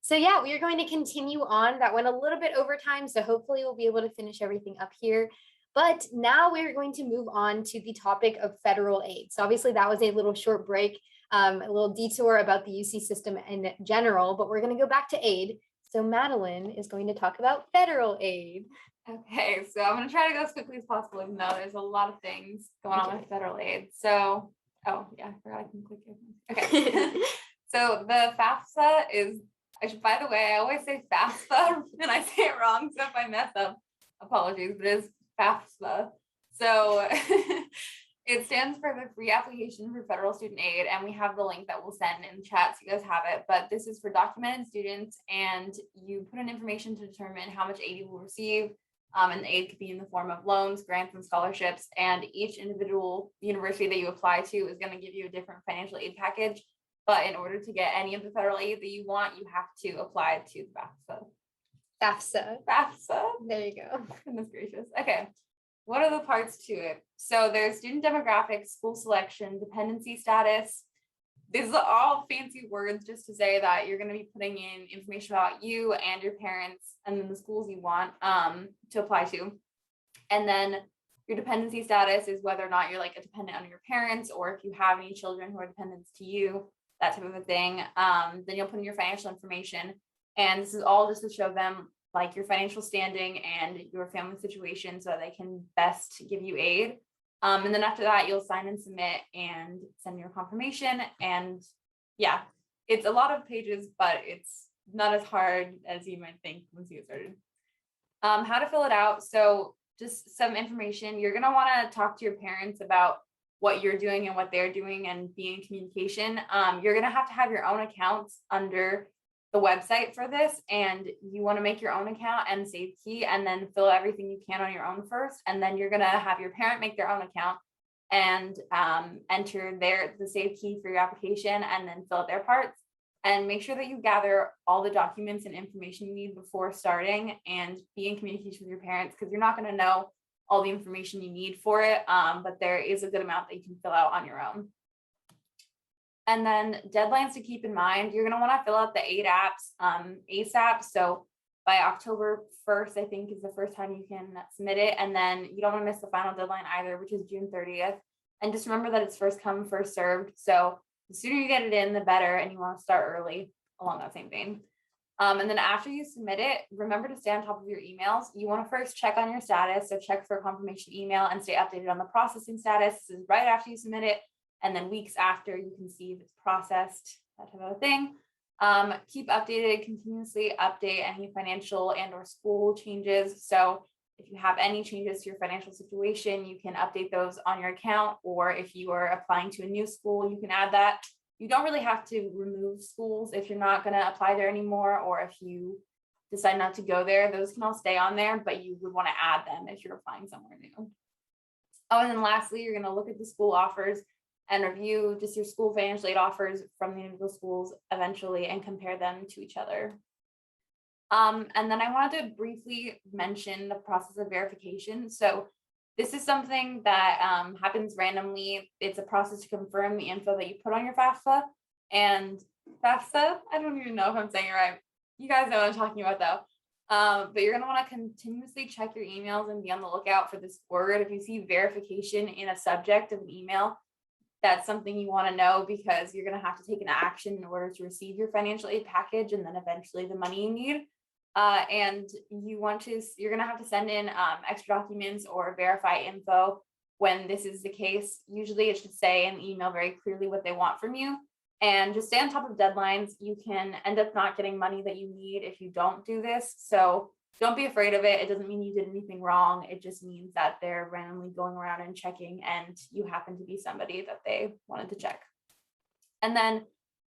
So yeah, we are going to continue on. That went a little bit over time, so hopefully we'll be able to finish everything up here. But now we're going to move on to the topic of federal aid. So obviously that was a little short break, a little detour about the UC system in general, but we're going to go back to aid. So Madeline is going to talk about federal aid. Okay, so I'm going to try to go as quickly as possible, even though there's a lot of things going on with federal aid. So, oh yeah, I forgot I can click here. Okay, so the FAFSA is, by the way, I always say FAFSA and I say it wrong, so if I mess up, apologies, but it's FAFSA. So it stands for the Free Application for Federal Student Aid, and we have the link that we'll send in the chat so you guys have it. But this is for documented students, and you put in information to determine how much aid you will receive. And the aid could be in the form of loans, grants, and scholarships. And each individual university that you apply to is going to give you a different financial aid package. But in order to get any of the federal aid that you want, you have to apply to the FAFSA. FAFSA. There you go. Goodness gracious. Okay. What are the parts to it? So there's student demographics, school selection, dependency status. These are all fancy words just to say that you're going to be putting in information about you and your parents and then the schools you want to apply to. And then your dependency status is whether or not you're like a dependent on your parents, or if you have any children who are dependents to you, that type of a thing. Then you'll put in your financial information. And this is all just to show them like your financial standing and your family situation so that they can best give you aid. And then after that, you'll sign and submit and send your confirmation. And yeah, it's a lot of pages, but it's not as hard as you might think once you get started. How to fill it out. So just some information. You're going to want to talk to your parents about what you're doing and what they're doing and be in communication. You're going to have your own accounts under the website for this, and you want to make your own account and save key and then fill everything you can on your own first. And then you're going to have your parent make their own account, and enter the saved key for your application, and then fill out their parts. And make sure that you gather all the documents and information you need before starting, and be in communication with your parents, because you're not going to know all the information you need for it, but there is a good amount that you can fill out on your own. And then deadlines to keep in mind, you're going to want to fill out the 8 apps ASAP. So by October 1st, I think is the first time you can submit it. And then you don't want to miss the final deadline either, which is June 30th. And just remember that it's first come, first served. So the sooner you get it in, the better. And you want to start early along that same vein. And then after you submit it, remember to stay on top of your emails. You want to first check on your status. So check for a confirmation email and stay updated on the processing status. This is right after you submit it. And then weeks after, you can see if it's processed, that type of thing. Keep updated, continuously update any financial and or school changes. So if you have any changes to your financial situation, you can update those on your account, or if you are applying to a new school, you can add that. You don't really have to remove schools if you're not going to apply there anymore, or if you decide not to go there, those can all stay on there, but you would want to add them if you're applying somewhere new. Oh, and then lastly, you're going to look at the school offers and review just your school financial aid offers from the individual schools eventually, and compare them to each other. And then I wanted to briefly mention the process of verification. So this is something that happens randomly. It's a process to confirm the info that you put on your FAFSA. And FAFSA, I don't even know if I'm saying it right. You guys know what I'm talking about though. But you're going to want to continuously check your emails and be on the lookout for this word. If you see verification in a subject of an email, that's something you want to know, because you're going to have to take an action in order to receive your financial aid package and then eventually the money you need. And you're going to have to send in extra documents or verify info when this is the case. Usually it should say in the email very clearly what they want from you, and just stay on top of deadlines. You can end up not getting money that you need if you don't do this. So don't be afraid of it. It doesn't mean you did anything wrong. It just means that they're randomly going around and checking, and you happen to be somebody that they wanted to check. And then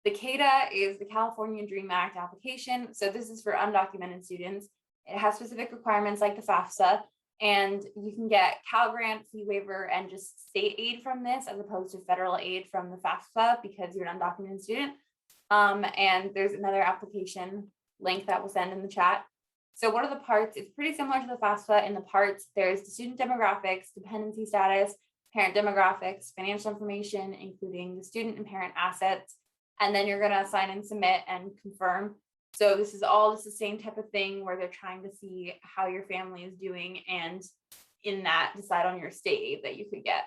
the CADAA is the California Dream Act application. So this is for undocumented students. It has specific requirements like the FAFSA, and you can get Cal Grant, fee waiver, and just state aid from this as opposed to federal aid from the FAFSA because you're an undocumented student. And there's another application link that we'll send in the chat. So what are the parts? It's pretty similar to the FAFSA. In the parts, there's the student demographics, dependency status, parent demographics, financial information, including the student and parent assets. And then you're going to sign and submit and confirm. So this is all just the same type of thing where they're trying to see how your family is doing, and in that decide on your state aid that you could get.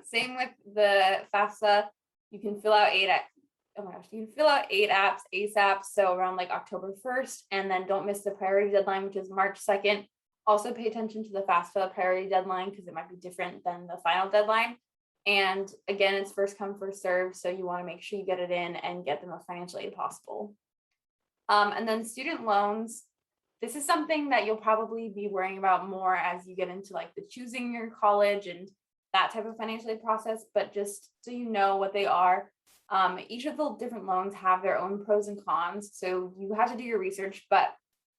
Same with the FAFSA. You can fill out you can fill out 8 apps ASAP, so around like October 1st, and then don't miss the priority deadline, which is March 2nd. Also pay attention to the FAFSA priority deadline because it might be different than the final deadline. And again, it's first come, first serve, so you want to make sure you get it in and get the most financial aid possible. And then student loans. This is something that you'll probably be worrying about more as you get into like the choosing your college and that type of financial aid process, but just so you know what they are. Each of the different loans have their own pros and cons, so you have to do your research, but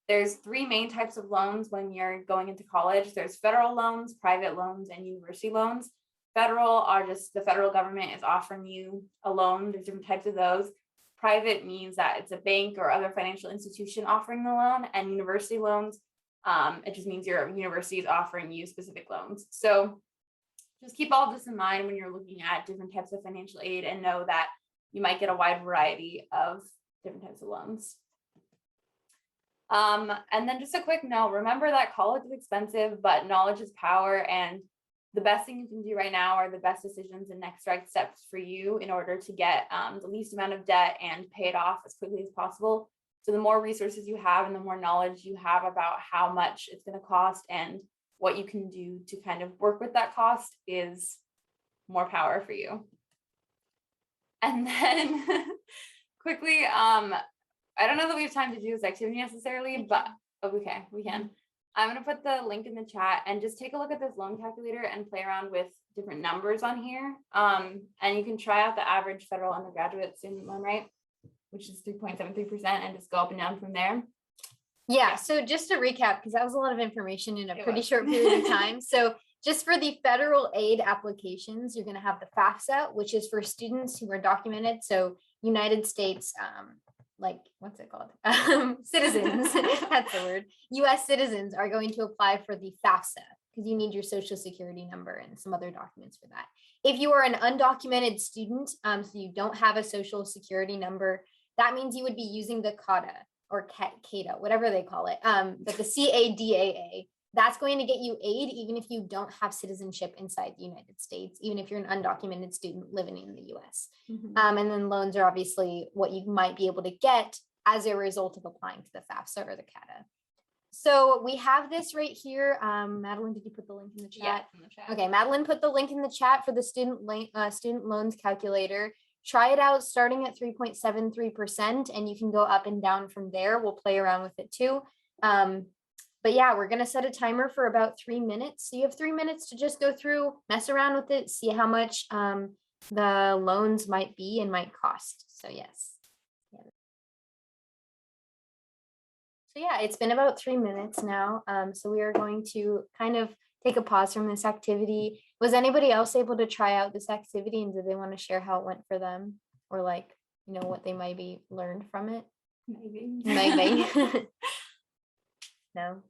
there's 3 main types of loans when you're going into college. There's federal loans, private loans, and university loans. Federal are just the federal government is offering you a loan. There's different types of those. Private means that it's a bank or other financial institution offering the loan, and university loans, it just means your university is offering you specific loans. So just keep all this in mind when you're looking at different types of financial aid, and know that you might get a wide variety of different types of loans. And then just a quick note, remember that college is expensive, but knowledge is power, and the best thing you can do right now are the best decisions and next right steps for you in order to get the least amount of debt and pay it off as quickly as possible. So the more resources you have and the more knowledge you have about how much it's going to cost and what you can do to kind of work with that cost is more power for you. And then quickly, I don't know that we have time to do this activity necessarily, but okay, we can. I'm going to put the link in the chat, and just take a look at this loan calculator and play around with different numbers on here. And you can try out the average federal undergraduate student loan rate, which is 3.73%, and just go up and down from there. Yeah, so just to recap, because that was a lot of information in a pretty short period of time. So Just for the federal aid applications, you're going to have the FAFSA, which is for students who are documented. So United States, like, what's it called? Citizens, that's the word. US citizens are going to apply for the FAFSA because you need your social security number and some other documents for that. If you are an undocumented student, so you don't have a social security number, that means you would be using the CADAA or CADAA, whatever they call it, but the CADAA. That's going to get you aid even if you don't have citizenship inside the United States, even if you're an undocumented student living in the US. And then loans are obviously what you might be able to get as a result of applying to the FAFSA or the CADAA. So we have this right here. Madeline, did you put the link in the chat? Yeah, in the chat. Okay, Madeline put the link in the chat for the student loans calculator. Try it out starting at 3.73%, and you can go up and down from there. We'll play around with it too. But yeah, we're going to set a timer for about 3 minutes. So you have 3 minutes to just go through, mess around with it, see how much the loans might be and might cost. So yes. So yeah, it's been about 3 minutes now. So we are going to kind of take a pause from this activity. Was anybody else able to try out this activity, and did they want to share how it went for them, or like, you know, what they maybe learned from it? Maybe. Maybe. No.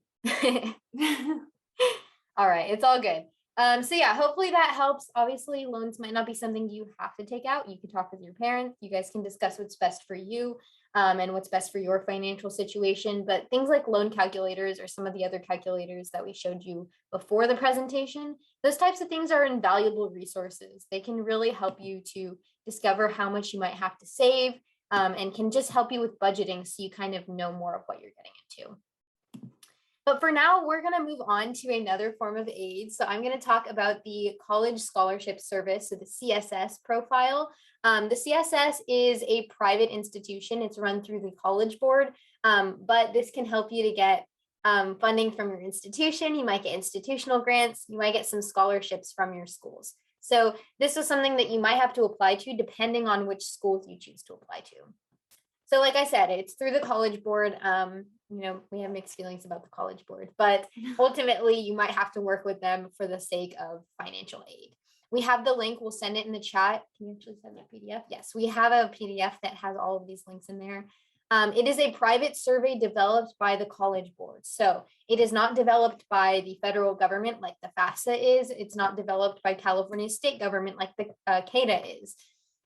All right, it's all good. So yeah, hopefully that helps. Obviously, loans might not be something you have to take out. You can talk with your parents. You guys can discuss what's best for you and what's best for your financial situation. But things like loan calculators or some of the other calculators that we showed you before the presentation, those types of things are invaluable resources. They can really help you to discover how much you might have to save and can just help you with budgeting so you kind of know more of what you're getting into. But for now, we're going to move on to another form of aid. So I'm going to talk about the College Scholarship Service, so the CSS profile. The CSS is a private institution. It's run through the College Board, but this can help you to get funding from your institution. You might get institutional grants. You might get some scholarships from your schools. So this is something that you might have to apply to depending on which schools you choose to apply to. So like I said, it's through the College Board. You know, we have mixed feelings about the College Board, but ultimately you might have to work with them for the sake of financial aid. We have the link. We'll send it in the chat. Can you actually send a PDF? Yes, we have a PDF that has all of these links in there. It is a private survey developed by the College Board. So it is not developed by the federal government like the FAFSA is. It's not developed by California state government like the CADAA is.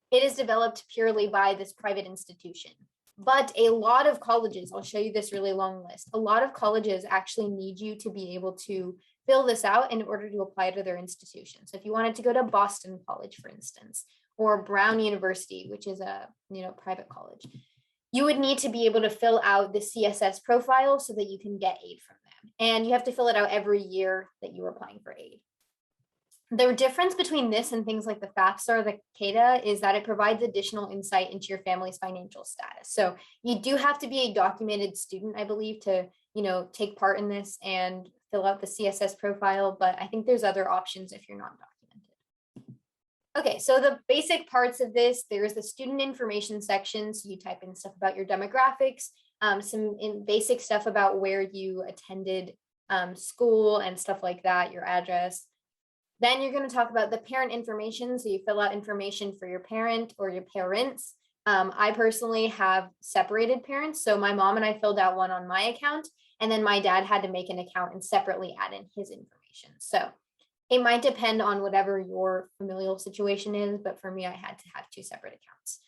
It is developed purely by this private institution. But a lot of colleges, I'll show you this really long list, a lot of colleges actually need you to be able to fill this out in order to apply to their institution. So if you wanted to go to Boston College, for instance, or Brown University, which is a private college, you would need to be able to fill out the CSS profile so that you can get aid from them. And you have to fill it out every year that you are applying for aid. The difference between this and things like the FAFSA or the CADAA is that it provides additional insight into your family's financial status. So you do have to be a documented student, I believe, to take part in this and fill out the CSS profile, but I think there's other options if you're not documented. Okay, so the basic parts of this, there's the student information section. So you type in stuff about your demographics, some basic stuff about where you attended school and stuff like that, your address. Then you're going to talk about the parent information. So you fill out information for your parent or your parents. I personally have separated parents. So my mom and I filled out one on my account, and then my dad had to make an account and separately add in his information. So it might depend on whatever your familial situation is, but for me, I had to have 2 separate accounts.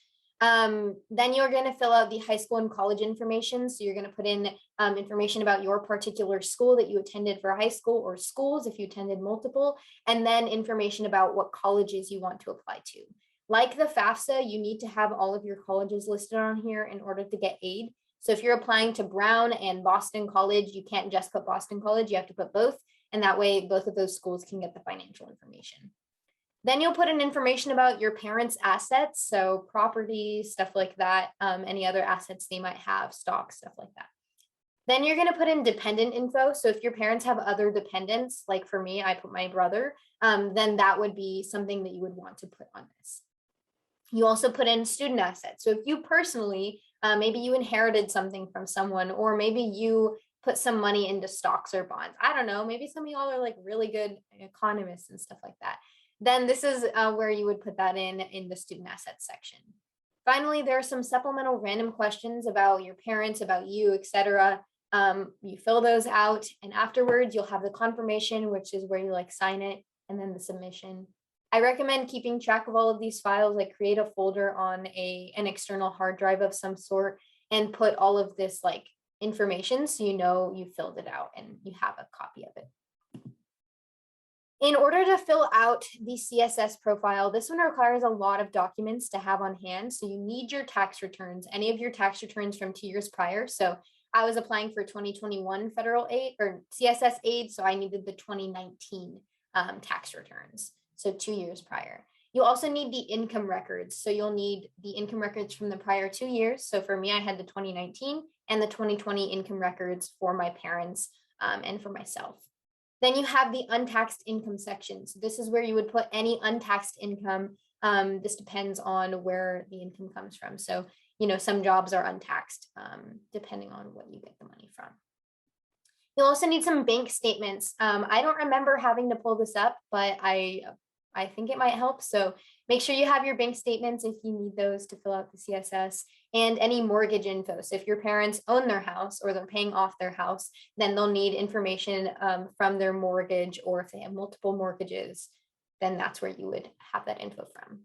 Then you're going to fill out the high school and college information. So you're going to put in information about your particular school that you attended for high school, or schools if you attended multiple, and then information about what colleges you want to apply to. Like the FAFSA, you need to have all of your colleges listed on here in order to get aid. So if you're applying to Brown and Boston College, you can't just put Boston College, you have to put both. And that way both of those schools can get the financial information. Then you'll put in information about your parents' assets, so property, stuff like that, any other assets they might have, stocks, stuff like that. Then you're going to put in dependent info. So if your parents have other dependents, like for me, I put my brother, then that would be something that you would want to put on this. You also put in student assets. So if you personally, maybe you inherited something from someone, or maybe you put some money into stocks or bonds. I don't know, maybe some of y'all are like really good economists and stuff like that. Then this is where you would put that in the student assets section. Finally, there are some supplemental random questions about your parents, about you, etc. You fill those out, and afterwards you'll have the confirmation, which is where you like sign it, and then the submission. I recommend keeping track of all of these files, like create a folder on an external hard drive of some sort and put all of this like information so you know you filled it out and you have a copy of it. In order to fill out the CSS profile, this one requires a lot of documents to have on hand. So you need your tax returns, any of your tax returns from 2 years prior. So I was applying for 2021 federal aid or CSS aid, so I needed the 2019 tax returns, so 2 years prior. You also need the income records. So you'll need the income records from the prior 2 years. So for me, I had the 2019 and the 2020 income records for my parents and for myself. Then you have the untaxed income section. So this is where you would put any untaxed income. This depends on where the income comes from. So, you know, some jobs are untaxed depending on what you get the money from. You'll also need some bank statements. I don't remember having to pull this up, but I think it might help. So make sure you have your bank statements if you need those to fill out the CSS, and any mortgage info. So if your parents own their house or they're paying off their house, then they'll need information from their mortgage, or if they have multiple mortgages, then that's where you would have that info from.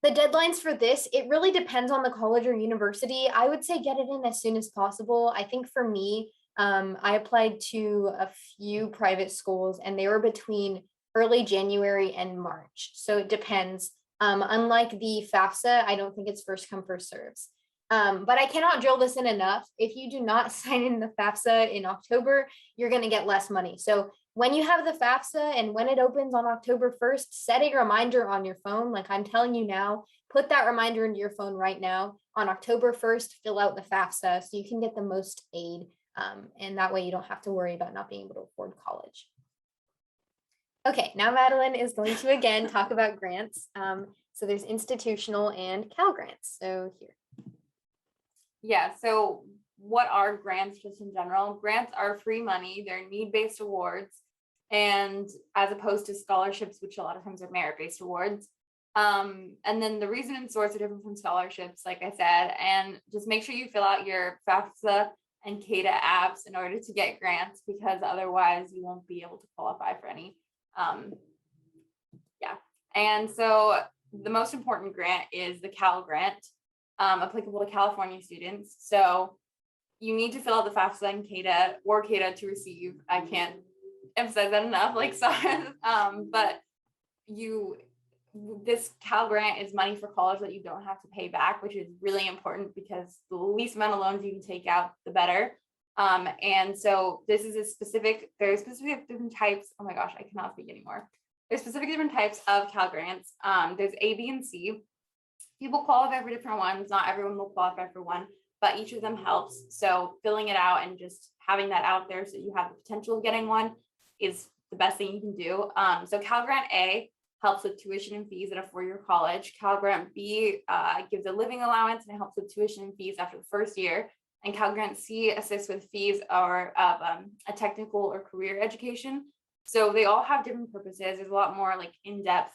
The deadlines for this, it really depends on the college or university. I would say get it in as soon as possible. I think for me, I applied to a few private schools and they were between early January and March. So it depends. Unlike the FAFSA, I don't think it's first come, first serves. But I cannot drill this in enough. If you do not sign in the FAFSA in October, you're going to get less money. So when you have the FAFSA and when it opens on October 1st, set a reminder on your phone. Like I'm telling you now, put that reminder into your phone right now. On October 1st, fill out the FAFSA so you can get the most aid. And that way you don't have to worry about not being able to afford college. Okay, now Madeline is going to again talk about grants. So there's institutional and Cal grants. So here. Yeah, so what are grants just in general? Grants are free money, they're need-based awards, and as opposed to scholarships, which a lot of times are merit-based awards. And then the reason and source are different from scholarships, like I said, and just make sure you fill out your FAFSA and CADAA apps in order to get grants, because otherwise you won't be able to qualify for any. Yeah, and so the most important grant is the Cal grant, applicable to California students. So you need to fill out the FAFSA and CADAA or CADAA to receive. I can't emphasize that enough, like sorry. But this Cal grant is money for college that you don't have to pay back, which is really important because the least amount of loans you can take out, the better. And so this is very specific different types. Oh my gosh, I cannot speak anymore. There's specific different types of Cal grants. There's A, B, and C. People qualify for different ones. Not everyone will qualify for one, but each of them helps. So filling it out and just having that out there so you have the potential of getting one is the best thing you can do. So Cal Grant A helps with tuition and fees at a four-year college. Cal Grant B gives a living allowance and it helps with tuition and fees after the first year. And Cal Grant C assists with fees or of a technical or career education. So they all have different purposes. There's a lot more like in-depth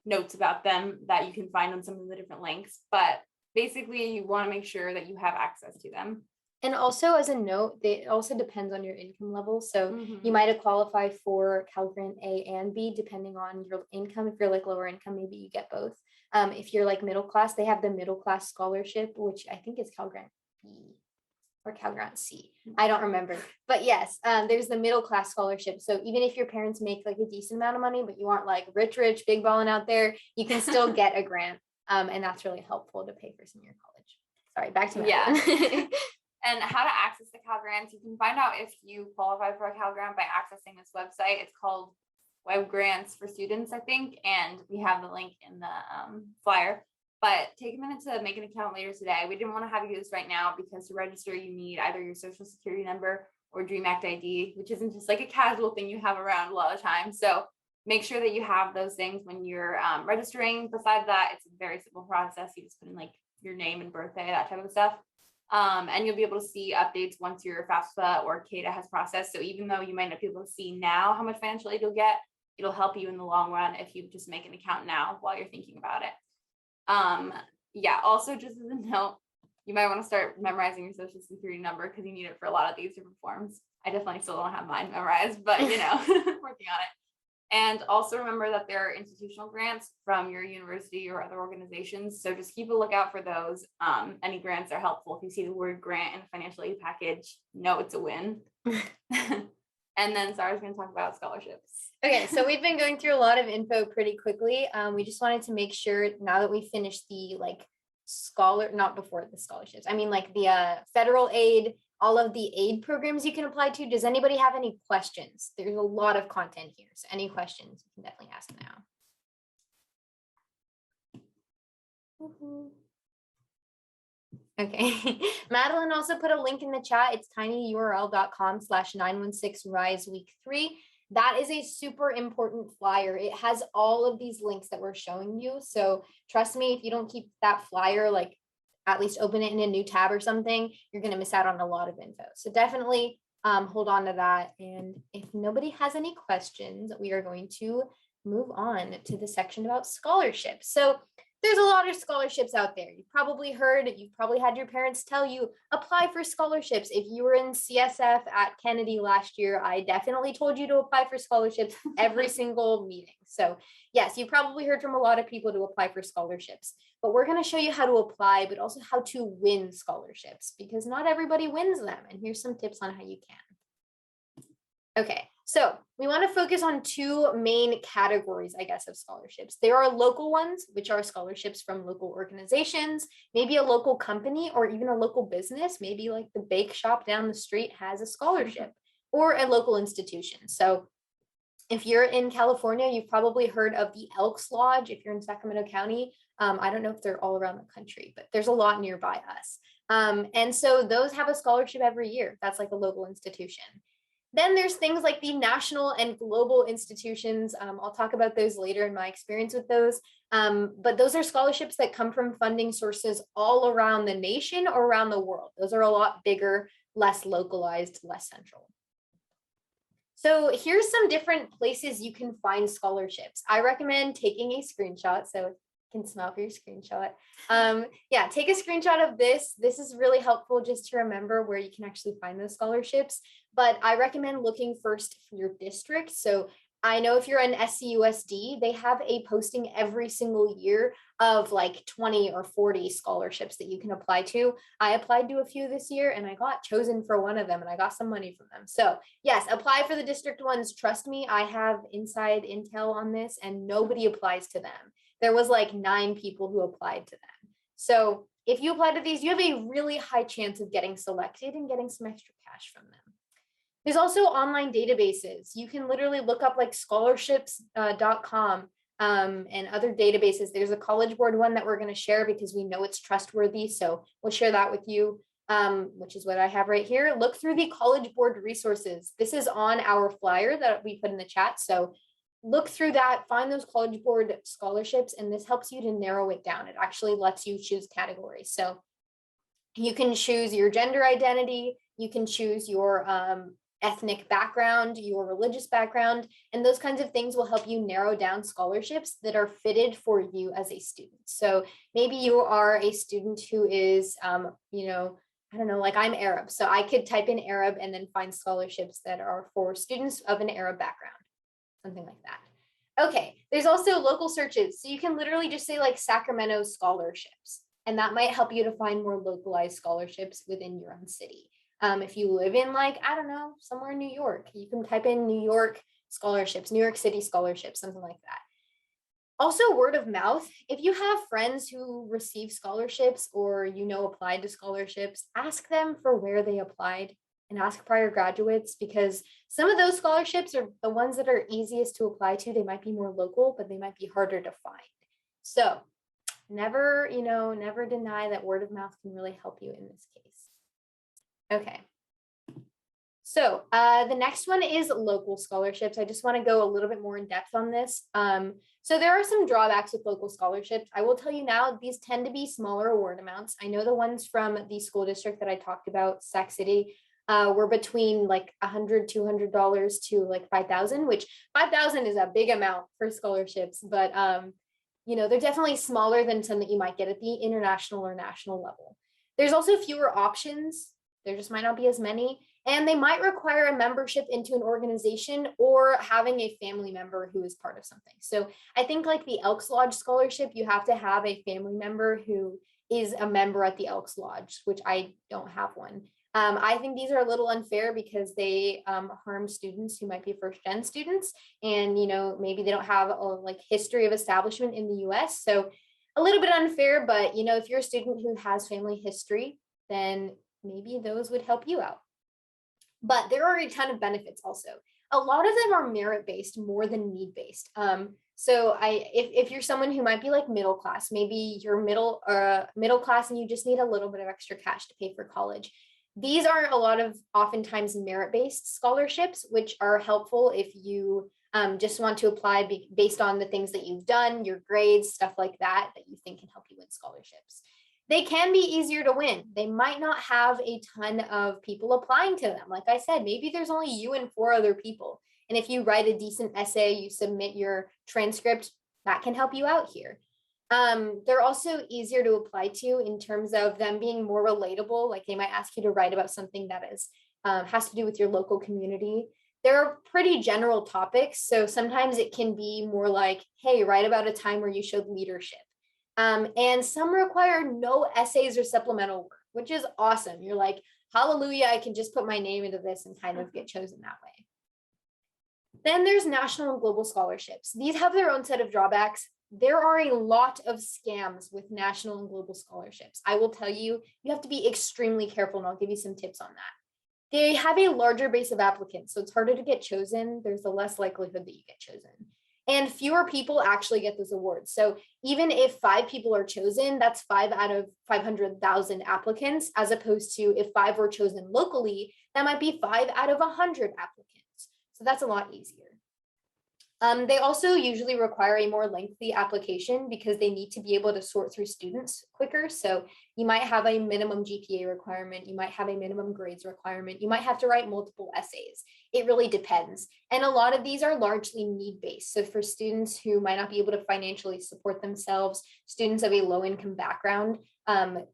notes about them that you can find on some of the different links, but basically you want to make sure that you have access to them. And also as a note, it also depends on your income level. So you might have qualified for Cal Grant A and B depending on your income. If you're like lower income, maybe you get both. If you're like middle class, they have the middle class scholarship, which I think is Cal Grant B or Cal Grant C. I don't remember, but yes, there's the middle class scholarship. So even if your parents make like a decent amount of money, but you aren't like rich, big balling out there, you can still get a grant. And that's really helpful to pay for some of your college. Sorry, back to Madeline. Yeah. And how to access the Cal grants, you can find out if you qualify for a Cal grant by accessing this website. It's called Web Grants for Students, I think, and we have the link in the flyer. But take a minute to make an account later today. We didn't want to have you do this right now because to register, you need either your social security number or DREAM Act ID, which isn't just like a casual thing you have around a lot of times. So make sure that you have those things when you're registering. Besides that, it's a very simple process. You just put in like your name and birthday, that type of stuff. And you'll be able to see updates once your FAFSA or CADAA has processed. So even though you might not be able to see now how much financial aid you'll get, it'll help you in the long run if you just make an account now while you're thinking about it. Yeah, also just as a note, you might want to start memorizing your social security number because you need it for a lot of these different forms. I definitely still don't have mine memorized, but working on it. And also remember that there are institutional grants from your university or other organizations. So just keep a lookout for those. Any grants are helpful. If you see the word grant in a financial aid package, know it's a win. And then Sarah's going to talk about scholarships. Okay, so we've been going through a lot of info pretty quickly. We just wanted to make sure now that we finished the not before the scholarships, I mean like the federal aid, all of the aid programs you can apply to. Does anybody have any questions? There's a lot of content here, so any questions you can definitely ask now. Okay, Madeline also put a link in the chat. It's tinyurl.com/916rise week 3. That is a super important flyer. It has all of these links that we're showing you. So trust me, if you don't keep that flyer, like at least open it in a new tab or something, you're going to miss out on a lot of info. So definitely hold on to that. And if nobody has any questions, we are going to move on to the section about scholarships. So there's a lot of scholarships out there. You've probably heard, you've probably had your parents tell you, apply for scholarships. If you were in CSF at Kennedy last year, I definitely told you to apply for scholarships every single meeting. So yes, you probably heard from a lot of people to apply for scholarships, but we're going to show you how to apply, but also how to win scholarships because not everybody wins them. And here's some tips on how you can. Okay. So we want to focus on two main categories, I guess, of scholarships. There are local ones, which are scholarships from local organizations, maybe a local company or even a local business, maybe like the bake shop down the street has a scholarship or a local institution. So if you're in California, you've probably heard of the Elks Lodge. If you're in Sacramento County, I don't know if they're all around the country, but there's a lot nearby us. And so those have a scholarship every year. That's like a local institution. Then there's things like the national and global institutions. I'll talk about those later in my experience with those. But those are scholarships that come from funding sources all around the nation or around the world. Those are a lot bigger, less localized, less central. So here's some different places you can find scholarships. I recommend taking a screenshot. So you can smile for your screenshot. Yeah, take a screenshot of this. This is really helpful just to remember where you can actually find those scholarships. But I recommend looking first for your district. So I know if you're an SCUSD, they have a posting every single year of like 20 or 40 scholarships that you can apply to. I applied to a few this year and I got chosen for one of them and I got some money from them. So yes, apply for the district ones. Trust me, I have inside intel on this and nobody applies to them. There was like 9 people who applied to them. So if you apply to these, you have a really high chance of getting selected and getting some extra cash from them. There's also online databases. You can literally look up like scholarships.com and other databases. There's a College Board one that we're going to share because we know it's trustworthy. So we'll share that with you, which is what I have right here. Look through the College Board resources. This is on our flyer that we put in the chat. So look through that, find those College Board scholarships, and this helps you to narrow it down. It actually lets you choose categories. So you can choose your gender identity, you can choose your ethnic background, your religious background, and those kinds of things will help you narrow down scholarships that are fitted for you as a student. So maybe you are a student who is, I don't know, like I'm Arab. So I could type in Arab and then find scholarships that are for students of an Arab background, something like that. Okay, there's also local searches. So you can literally just say like Sacramento scholarships, and that might help you to find more localized scholarships within your own city. If you live in like, I don't know, somewhere in New York, you can type in New York scholarships, New York City scholarships, something like that. Also word of mouth. If you have friends who receive scholarships or applied to scholarships, ask them for where they applied and ask prior graduates because some of those scholarships are the ones that are easiest to apply to. They might be more local, but they might be harder to find. So never deny that word of mouth can really help you in this case. Okay, So the next one is local scholarships. I just want to go a little bit more in depth on this. So there are some drawbacks with local scholarships. I will tell you now, these tend to be smaller award amounts. I know the ones from the school district that I talked about, Sac City, were between like $100, $200 to like 5,000, which 5,000 is a big amount for scholarships, but you know, they're definitely smaller than some that you might get at the international or national level. There's also fewer options. There just might not be as many. And they might require a membership into an organization or having a family member who is part of something. So I think like the Elks Lodge scholarship, you have to have a family member who is a member at the Elks Lodge, which I don't have one. I think these are a little unfair because they harm students who might be first gen students, and you know, maybe they don't have a like history of establishment in the US. So a little bit unfair, but you know, if you're a student who has family history, then maybe those would help you out. But there are a ton of benefits also. A lot of them are merit-based more than need-based. So if you're someone who might be like middle class, maybe you're middle class and you just need a little bit of extra cash to pay for college. These are a lot of oftentimes merit-based scholarships, which are helpful if you just want to apply based on the things that you've done, your grades, stuff like that, that you think can help you win scholarships. They can be easier to win. They might not have a ton of people applying to them. Like I said, maybe there's only you and 4 other people. And if you write a decent essay, you submit your transcript, that can help you out here. They're also easier to apply to in terms of them being more relatable. Like they might ask you to write about something that is has to do with your local community. They're pretty general topics. So sometimes it can be more like, hey, write about a time where you showed leadership. And some require no essays or supplemental work, which is awesome. You're like, hallelujah, I can just put my name into this and kind of get chosen that way. Then there's national and global scholarships. These have their own set of drawbacks. There are a lot of scams with national and global scholarships. I will tell you, you have to be extremely careful, and I'll give you some tips on that. They have a larger base of applicants, so it's harder to get chosen. There's a less likelihood that you get chosen. And fewer people actually get those awards. So even if 5 people are chosen, that's 5 out of 500,000 applicants, as opposed to if 5 were chosen locally, that might be 5 out of 100 applicants. So that's a lot easier. They also usually require a more lengthy application because they need to be able to sort through students quicker. So you might have a minimum GPA requirement. You might have a minimum grades requirement. You might have to write multiple essays. It really depends. And a lot of these are largely need-based. So for students who might not be able to financially support themselves, students of a low-income background,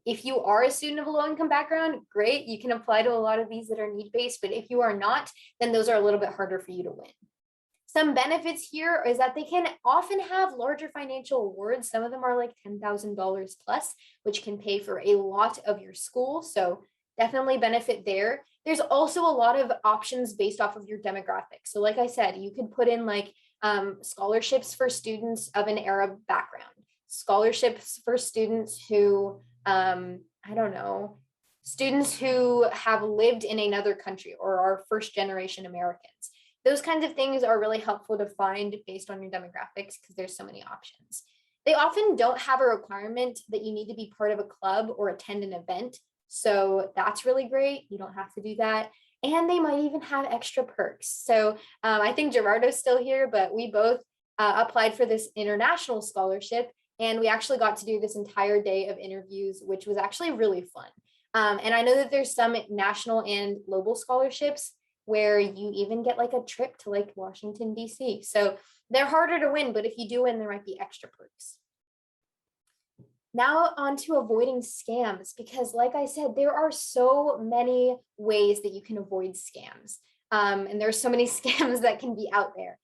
if you are a student of a low-income background, great, you can apply to a lot of these that are need-based. But if you are not, then those are a little bit harder for you to win. Some benefits here is that they can often have larger financial awards. Some of them are like $10,000 plus, which can pay for a lot of your school. So definitely benefit there. There's also a lot of options based off of your demographics. So like I said, you could put in like scholarships for students of an Arab background, scholarships for students who, I don't know, students who have lived in another country or are first generation Americans. Those kinds of things are really helpful to find based on your demographics because there's so many options. They often don't have a requirement that you need to be part of a club or attend an event. So that's really great. You don't have to do that. And they might even have extra perks. So I think Gerardo's still here, but we both applied for this international scholarship. And we actually got to do this entire day of interviews, which was actually really fun. And I know that there's some national and global scholarships where you even get like a trip to like Washington, D.C. So they're harder to win, but if you do win, there might be extra perks. Now on to avoiding scams, because like I said, there are so many ways that you can avoid scams. And there's so many scams that can be out there.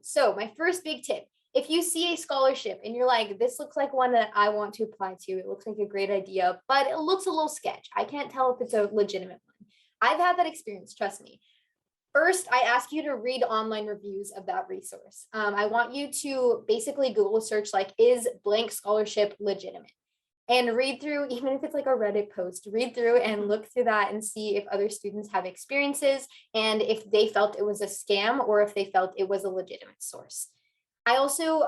So my first big tip, if you see a scholarship and you're like, this looks like one that I want to apply to, it looks like a great idea, but it looks a little sketch. I can't tell if it's a legitimate one. I've had that experience, trust me. First, I ask you to read online reviews of that resource. I want you to basically Google search like, is blank scholarship legitimate? And read through, even if it's like a Reddit post, read through and look through that and see if other students have experiences and if they felt it was a scam or if they felt it was a legitimate source. I also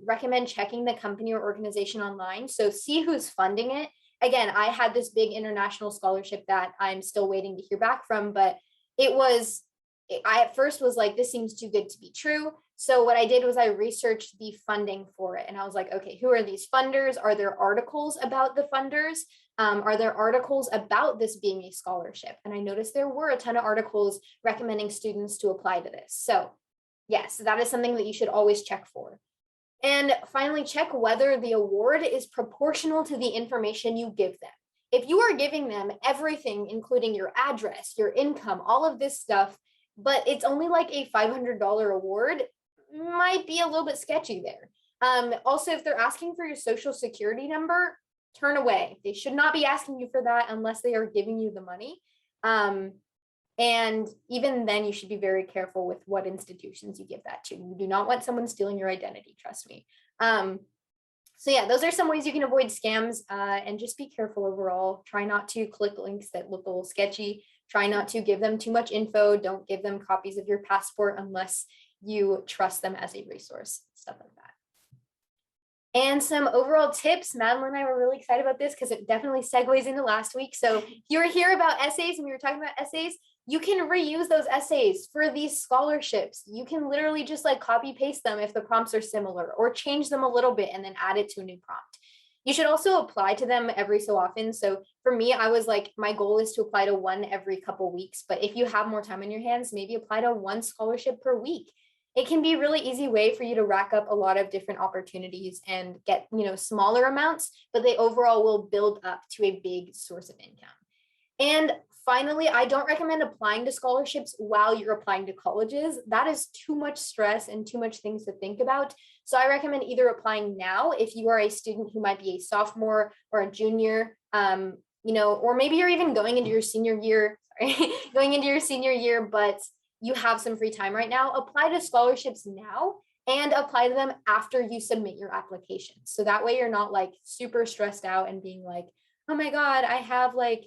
recommend checking the company or organization online. So see who's funding it. Again, I had this big international scholarship that I'm still waiting to hear back from, but I at first was like, this seems too good to be true. So what I did was I researched the funding for it. And I was like, okay, who are these funders? Are there articles about the funders? Are there articles about this being a scholarship? And I noticed there were a ton of articles recommending students to apply to this. So yes, that is something that you should always check for. And finally, check whether the award is proportional to the information you give them. If you are giving them everything, including your address, your income, all of this stuff, but it's only like a $500 award, might be a little bit sketchy there. Also, if they're asking for your social security number, turn away. They should not be asking you for that unless they are giving you the money. And even then, you should be very careful with what institutions you give that to. You do not want someone stealing your identity, trust me. So yeah, those are some ways you can avoid scams, and just be careful overall. Try not to click links that look a little sketchy. Try not to give them too much info. Don't give them copies of your passport unless you trust them as a resource, stuff like that. And some overall tips. Madeline and I were really excited about this because it definitely segues into last week. So if you were here about essays and we were talking about essays, you can reuse those essays for these scholarships. You can literally just like copy paste them if the prompts are similar, or change them a little bit and then add it to a new prompt. You should also apply to them every so often. So for me, I was like, my goal is to apply to one every couple weeks. But if you have more time on your hands, maybe apply to one scholarship per week. It can be a really easy way for you to rack up a lot of different opportunities and get, smaller amounts, but they overall will build up to a big source of income. And finally, I don't recommend applying to scholarships while you're applying to colleges. That is too much stress and too much things to think about. So I recommend either applying now if you are a student who might be a sophomore or a junior, or maybe you're even going into your senior year, but you have some free time right now. Apply to scholarships now and apply to them after you submit your application. So that way you're not like super stressed out and being like, oh my God, I have like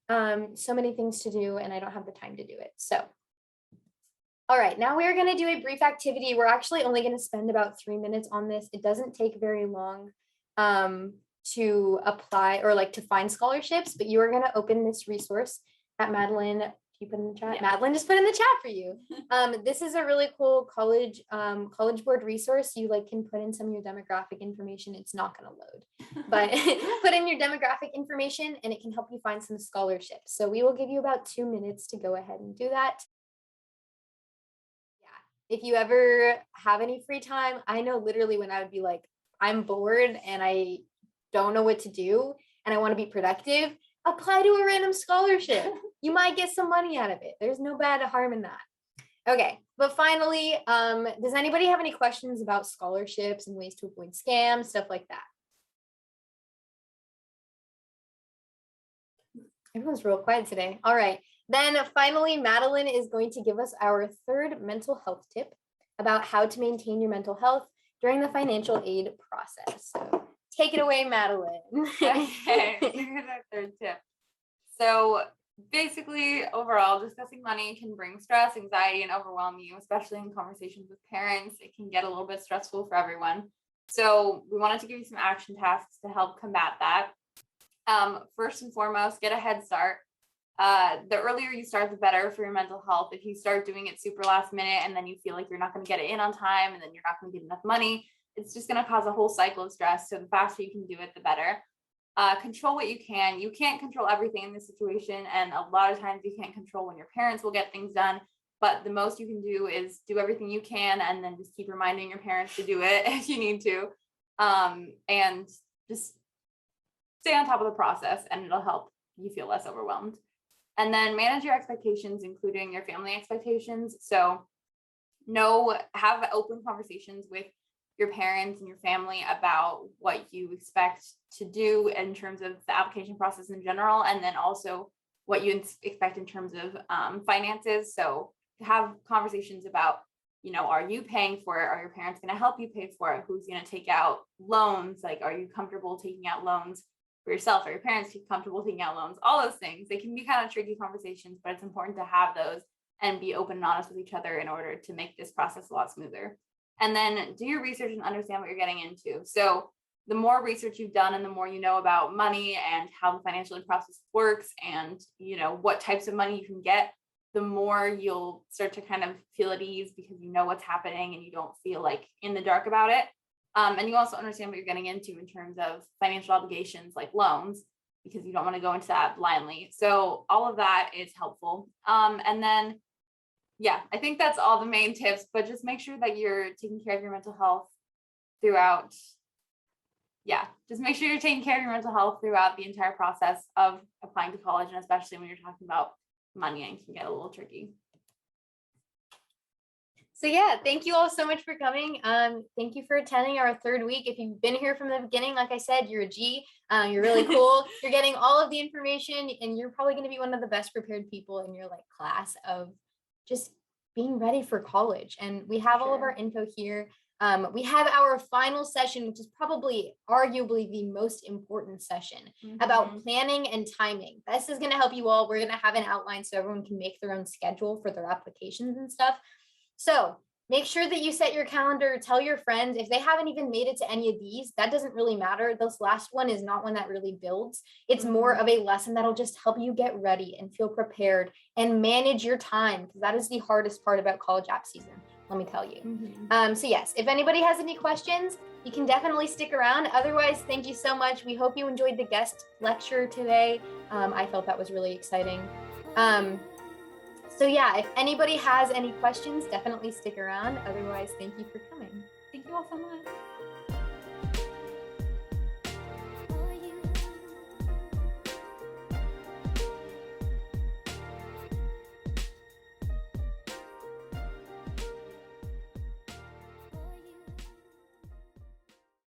so many things to do and I don't have the time to do it. So, all right, now we're going to do a brief activity. We're actually only going to spend about 3 minutes on this. It doesn't take very long to apply or like to find scholarships, but you are going to open this resource at Madeline. You put in the chat. Yeah. Madeline just put in the chat for you. This is a really cool college board resource. You like can put in some of your demographic information. It's not going to load, but put in your demographic information and it can help you find some scholarships. So we will give you about 2 minutes to go ahead and do that. Yeah. If you ever have any free time, I know literally when I would be like, I'm bored and I don't know what to do and I want to be productive, apply to a random scholarship. You might get some money out of it. There's no bad harm in that. Okay, but finally, does anybody have any questions about scholarships and ways to avoid scams, stuff like that? Everyone's real quiet today. All right, then finally, Madeline is going to give us our third mental health tip about how to maintain your mental health during the financial aid process. So take it away, Madeline. Okay, here's our third tip. So basically, overall, discussing money can bring stress, anxiety, and overwhelm you, especially in conversations with parents. It can get a little bit stressful for everyone. So we wanted to give you some action tasks to help combat that. First and foremost, get a head start. The earlier you start, the better for your mental health. If you start doing it super last minute and then you feel like you're not going to get it in on time and then you're not going to get enough money, it's just going to cause a whole cycle of stress. So the faster you can do it, the better. Control what you can. You can't control everything in this situation. And a lot of times you can't control when your parents will get things done. But the most you can do is do everything you can and then just keep reminding your parents to do it if you need to. And just stay on top of the process and it'll help you feel less overwhelmed. And then manage your expectations, including your family expectations. So have open conversations with your parents and your family about what you expect to do in terms of the application process in general, and then also what you expect in terms of finances. So have conversations about, are you paying for it? Are your parents going to help you pay for it? Who's going to take out loans? Like, are you comfortable taking out loans for yourself? Are your parents comfortable taking out loans? All those things. They can be kind of tricky conversations, but it's important to have those and be open and honest with each other in order to make this process a lot smoother. And then do your research and understand what you're getting into. So the more research you've done and the more you know about money and how the financial aid process works and, what types of money you can get, the more you'll start to kind of feel at ease because you know what's happening and you don't feel like in the dark about it. And you also understand what you're getting into in terms of financial obligations like loans, because you don't want to go into that blindly. So all of that is helpful. And then, yeah, I think that's all the main tips, but just make sure that you're taking care of your mental health throughout. Yeah, just make sure you're taking care of your mental health throughout the entire process of applying to college, and especially when you're talking about money and can get a little tricky. So yeah, thank you all so much for coming. Thank you for attending our third week. If you've been here from the beginning, like I said, you're a G. You're really cool. You're getting all of the information, and you're probably going to be one of the best prepared people in your like class of just being ready for college. And we have all of our info here. We have our final session, which is probably arguably the most important session about planning and timing. This is going to help you all. We're going to have an outline so everyone can make their own schedule for their applications and stuff. So make sure that you set your calendar, tell your friends. If they haven't even made it to any of these, that doesn't really matter. This last one is not one that really builds. It's more of a lesson that'll just help you get ready and feel prepared and manage your time, because that is the hardest part about college app season, let me tell you. So yes, if anybody has any questions, you can definitely stick around. Otherwise, thank you so much. We hope you enjoyed the guest lecture today. I felt that was really exciting. So yeah, if anybody has any questions, definitely stick around. Otherwise, thank you for coming. Thank you all so much.